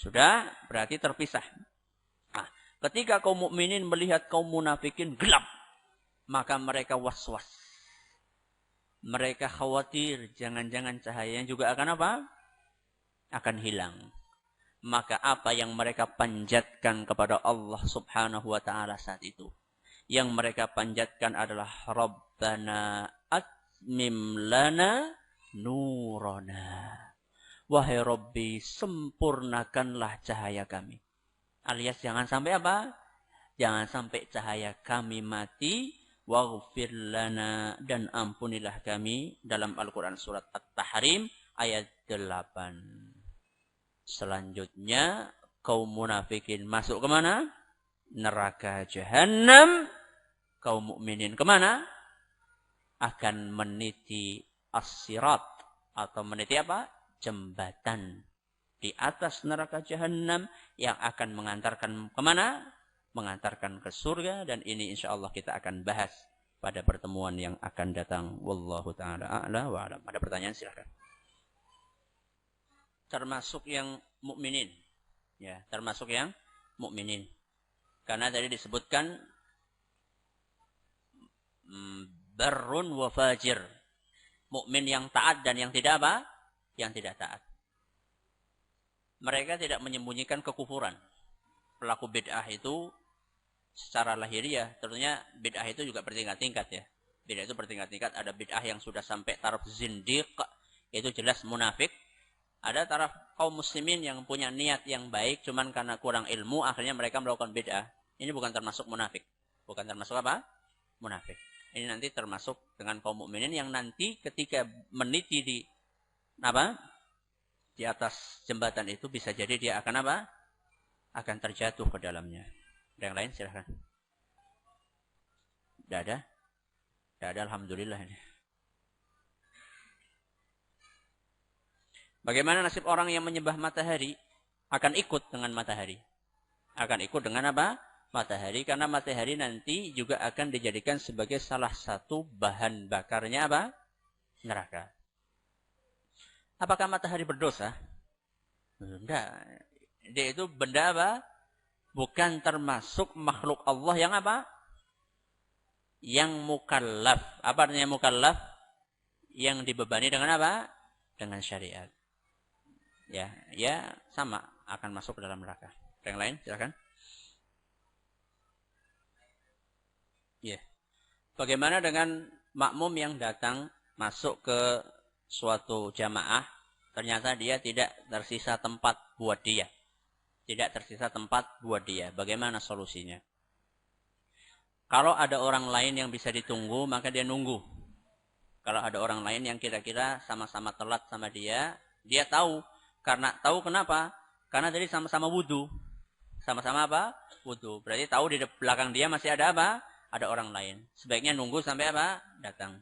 Sudah, berarti terpisah. Nah, ketika kaum mukminin melihat kaum munafikin gelap, maka mereka was-was. Mereka khawatir, jangan-jangan cahayanya juga akan apa? Akan hilang. Maka apa yang mereka panjatkan kepada Allah Subhanahu wa taala saat itu? Yang mereka panjatkan adalah Rabbana atmim lana nurana. Wahai Rabbi, sempurnakanlah cahaya kami. Alias jangan sampai apa? Jangan sampai cahaya kami mati. Waghfir lana, dan ampunilah kami. Dalam Al-Quran surat At-Tahrim ayat 8. Selanjutnya kaum munafikin masuk kemana? Neraka Jahannam. Kaum mukminin kemana? Akan meniti as-sirat, atau meniti apa? Jembatan di atas neraka Jahannam yang akan mengantarkan kemana? Mengantarkan ke surga. Dan ini insya Allah kita akan bahas pada pertemuan yang akan datang. Wallahu ta'ala a'la wa a'lam. Ada pertanyaan silahkan. Termasuk yang mukminin, ya, termasuk yang mukminin. Karena tadi disebutkan barrun wa fajir. Mukmin yang taat dan yang tidak apa? Yang tidak taat. Mereka tidak menyembunyikan kekufuran. Pelaku bid'ah itu secara lahiriah, tentunya bid'ah itu juga bertingkat-tingkat ya. Bid'ah itu bertingkat-tingkat. Ada bid'ah yang sudah sampai taraf zindiq, itu jelas munafik. Ada taraf kaum muslimin yang punya niat yang baik, cuman karena kurang ilmu, akhirnya mereka melakukan bid'ah. Ini bukan termasuk munafik. Bukan termasuk apa? Munafik. Ini nanti termasuk dengan kaum mukminin yang nanti ketika meniti di apa? Di atas jembatan itu bisa jadi dia akan apa? Akan terjatuh ke dalamnya. Ada yang lain silahkan. Tidak ada? Tidak ada, alhamdulillah ini. Bagaimana nasib orang yang menyembah matahari? Akan ikut dengan matahari. Akan ikut dengan apa? Matahari. Karena matahari nanti juga akan dijadikan sebagai salah satu bahan bakarnya apa? Neraka. Apakah matahari berdosa? Tidak. Dia itu benda apa? Bukan termasuk makhluk Allah yang apa? Yang mukallaf. Apa artinya mukallaf? Yang dibebani dengan apa? Dengan syariat. Ya sama akan masuk ke dalam neraka. Yang lain silakan. Ya. Bagaimana dengan makmum yang datang masuk ke suatu jamaah, ternyata dia tidak tersisa tempat buat dia. Tidak tersisa tempat buat dia. Bagaimana solusinya? Kalau ada orang lain yang bisa ditunggu, maka dia nunggu. Kalau ada orang lain yang kira-kira sama-sama telat sama dia tahu. Karena tahu kenapa? Karena tadi sama-sama wudu. Sama-sama apa? Wudu. Berarti tahu di belakang dia masih ada apa? Ada orang lain. Sebaiknya nunggu sampai apa? Datang.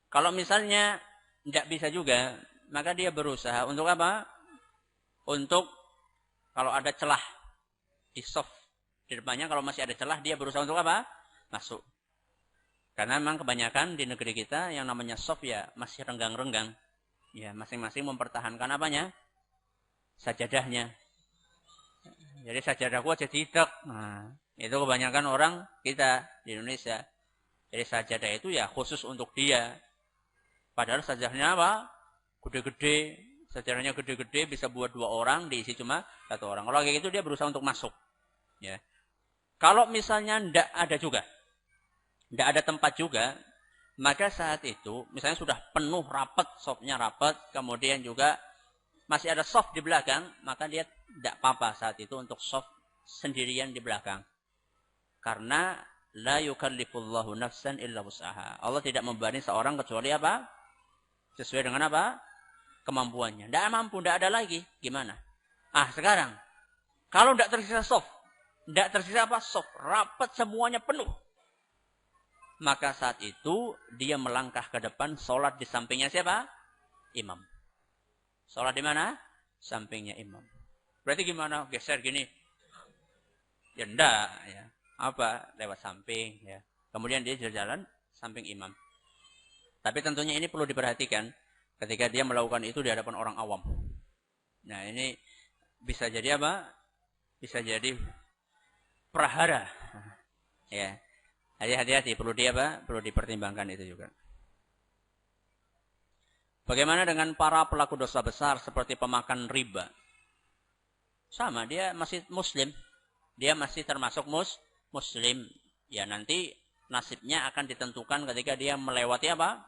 Kalau misalnya tidak bisa juga, maka dia berusaha untuk apa? Untuk kalau ada celah di soft di depannya, kalau masih ada celah, dia berusaha untuk apa? Masuk. Karena memang kebanyakan di negeri kita yang namanya soft ya masih renggang-renggang. Ya, masing-masing mempertahankan apanya? Sajadahnya. Jadi sajadahku aja tidak. Nah, itu kebanyakan orang kita di Indonesia. Jadi sajadah itu ya khusus untuk dia. Padahal sajadahnya apa? Gede-gede. Sajadahnya gede-gede bisa buat 2 orang, diisi cuma 1 orang. Kalau kayak gitu dia berusaha untuk masuk. Ya. Kalau misalnya tidak ada juga, tidak ada tempat juga, maka saat itu, misalnya sudah penuh rapat, softnya rapat, kemudian juga masih ada soft di belakang, maka dia tidak apa-apa saat itu untuk soft sendirian di belakang. Karena la yukallifullahu nafsan illa wus'aha. Allah tidak membebani seorang kecuali apa? Sesuai dengan apa? Kemampuannya. Tidak mampu, tidak ada lagi. Gimana? Sekarang, kalau tidak tersisa soft, tidak tersisa apa? Soft, rapat semuanya penuh. Maka saat itu dia melangkah ke depan, sholat di sampingnya siapa? Imam. Sholat di mana? Sampingnya imam. Berarti gimana? Geser gini? Ya enggak. Ya. Apa? Lewat samping. Ya. Kemudian dia jalan samping imam. Tapi tentunya ini perlu diperhatikan ketika dia melakukan itu di hadapan orang awam. Nah ini bisa jadi apa? Bisa jadi prahara. Ya. Hati-hati, perlu dipertimbangkan itu juga. Bagaimana dengan para pelaku dosa besar seperti pemakan riba? Sama, dia masih muslim. Dia masih termasuk muslim. Ya nanti nasibnya akan ditentukan ketika dia melewati apa?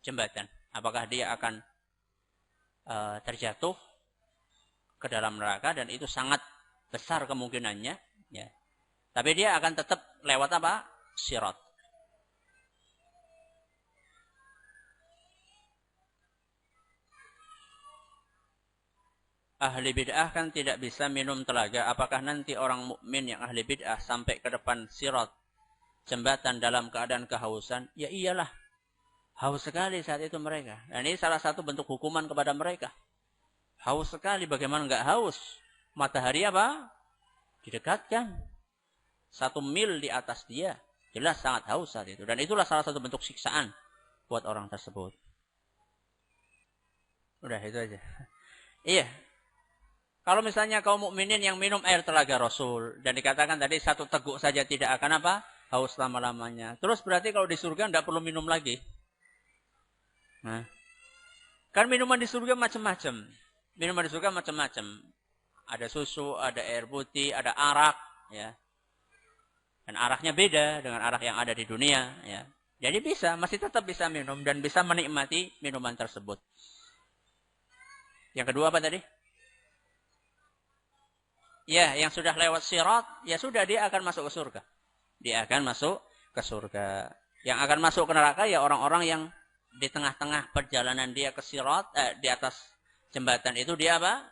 Jembatan. Apakah dia akan terjatuh ke dalam neraka, dan itu sangat besar kemungkinannya. Ya. Tapi dia akan tetap lewat apa? Sirat. Ahli bid'ah kan tidak bisa minum telaga. Apakah nanti orang mukmin yang ahli bid'ah sampai ke depan sirat jembatan dalam keadaan kehausan? Ya iyalah. Haus sekali saat itu mereka. Dan ini salah satu bentuk hukuman kepada mereka. Haus sekali. Bagaimana enggak haus? Matahari apa? Didekatkan. 1 mil di atas dia. Jelas sangat haus saat itu. Dan itulah salah satu bentuk siksaan buat orang tersebut. Udah itu aja. Iya. Kalau misalnya kaum mukminin yang minum air telaga Rasul, dan dikatakan tadi 1 teguk saja tidak akan apa? Haus lama-lamanya. Terus berarti kalau di surga tidak perlu minum lagi. Nah. Kan minuman di surga macam-macam. Minuman di surga macam-macam. Ada susu, ada air putih, ada arak. Ya. Dan araknya beda dengan arak yang ada di dunia. Ya. Jadi masih tetap bisa minum dan bisa menikmati minuman tersebut. Yang kedua apa tadi? Ya, yang sudah lewat sirat, ya sudah dia akan masuk ke surga. Dia akan masuk ke surga. Yang akan masuk ke neraka ya orang-orang yang di tengah-tengah perjalanan dia ke Sirat, di atas jembatan itu dia apa?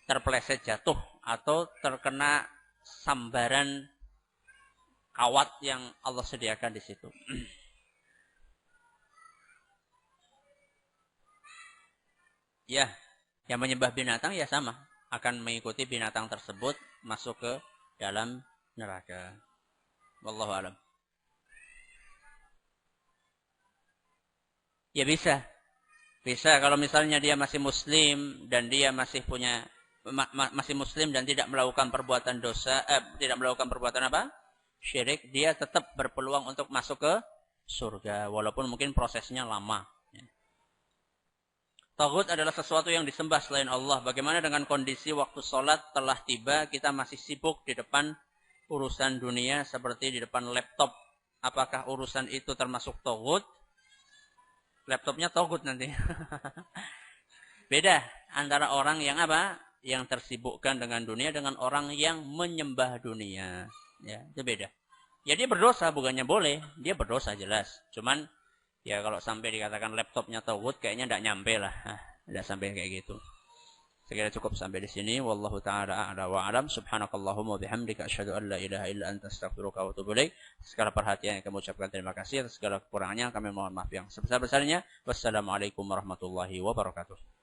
Terpeleset jatuh atau terkena sambaran kawat yang Allah sediakan di situ. Ya, yang menyembah binatang ya sama, akan mengikuti binatang tersebut masuk ke dalam neraka. Wallahu alam. Ya bisa. Bisa kalau misalnya dia masih muslim dan dia masih punya masih muslim dan tidak melakukan perbuatan dosa, tidak melakukan perbuatan apa? Syirik, dia tetap berpeluang untuk masuk ke surga walaupun mungkin prosesnya lama. Taghut adalah sesuatu yang disembah selain Allah. Bagaimana dengan kondisi waktu sholat telah tiba, kita masih sibuk di depan urusan dunia seperti di depan laptop. Apakah urusan itu termasuk taghut? Laptopnya taghut nanti. Beda antara orang yang apa? Yang tersibukkan dengan dunia dengan orang yang menyembah dunia. Ya, itu beda. Ya dia berdosa, bukannya boleh. Dia berdosa jelas. Cuman ya kalau sampai dikatakan laptopnya taghut kayaknya tidak nyampe lah. Tidak sampai kayak gitu. Sekiranya cukup sampai di sini. Wallahu ta'ala a'la wa a'lam. Subhanakallahumma bihamdika asyhadu an la ilaha illa anta astaghfiruka wa atubu ilaik. Segala perhatian yang kami ucapkan terima kasih. Atas segala kekurangannya kami mohon maaf yang sebesar-besarnya. Wassalamualaikum warahmatullahi wabarakatuh.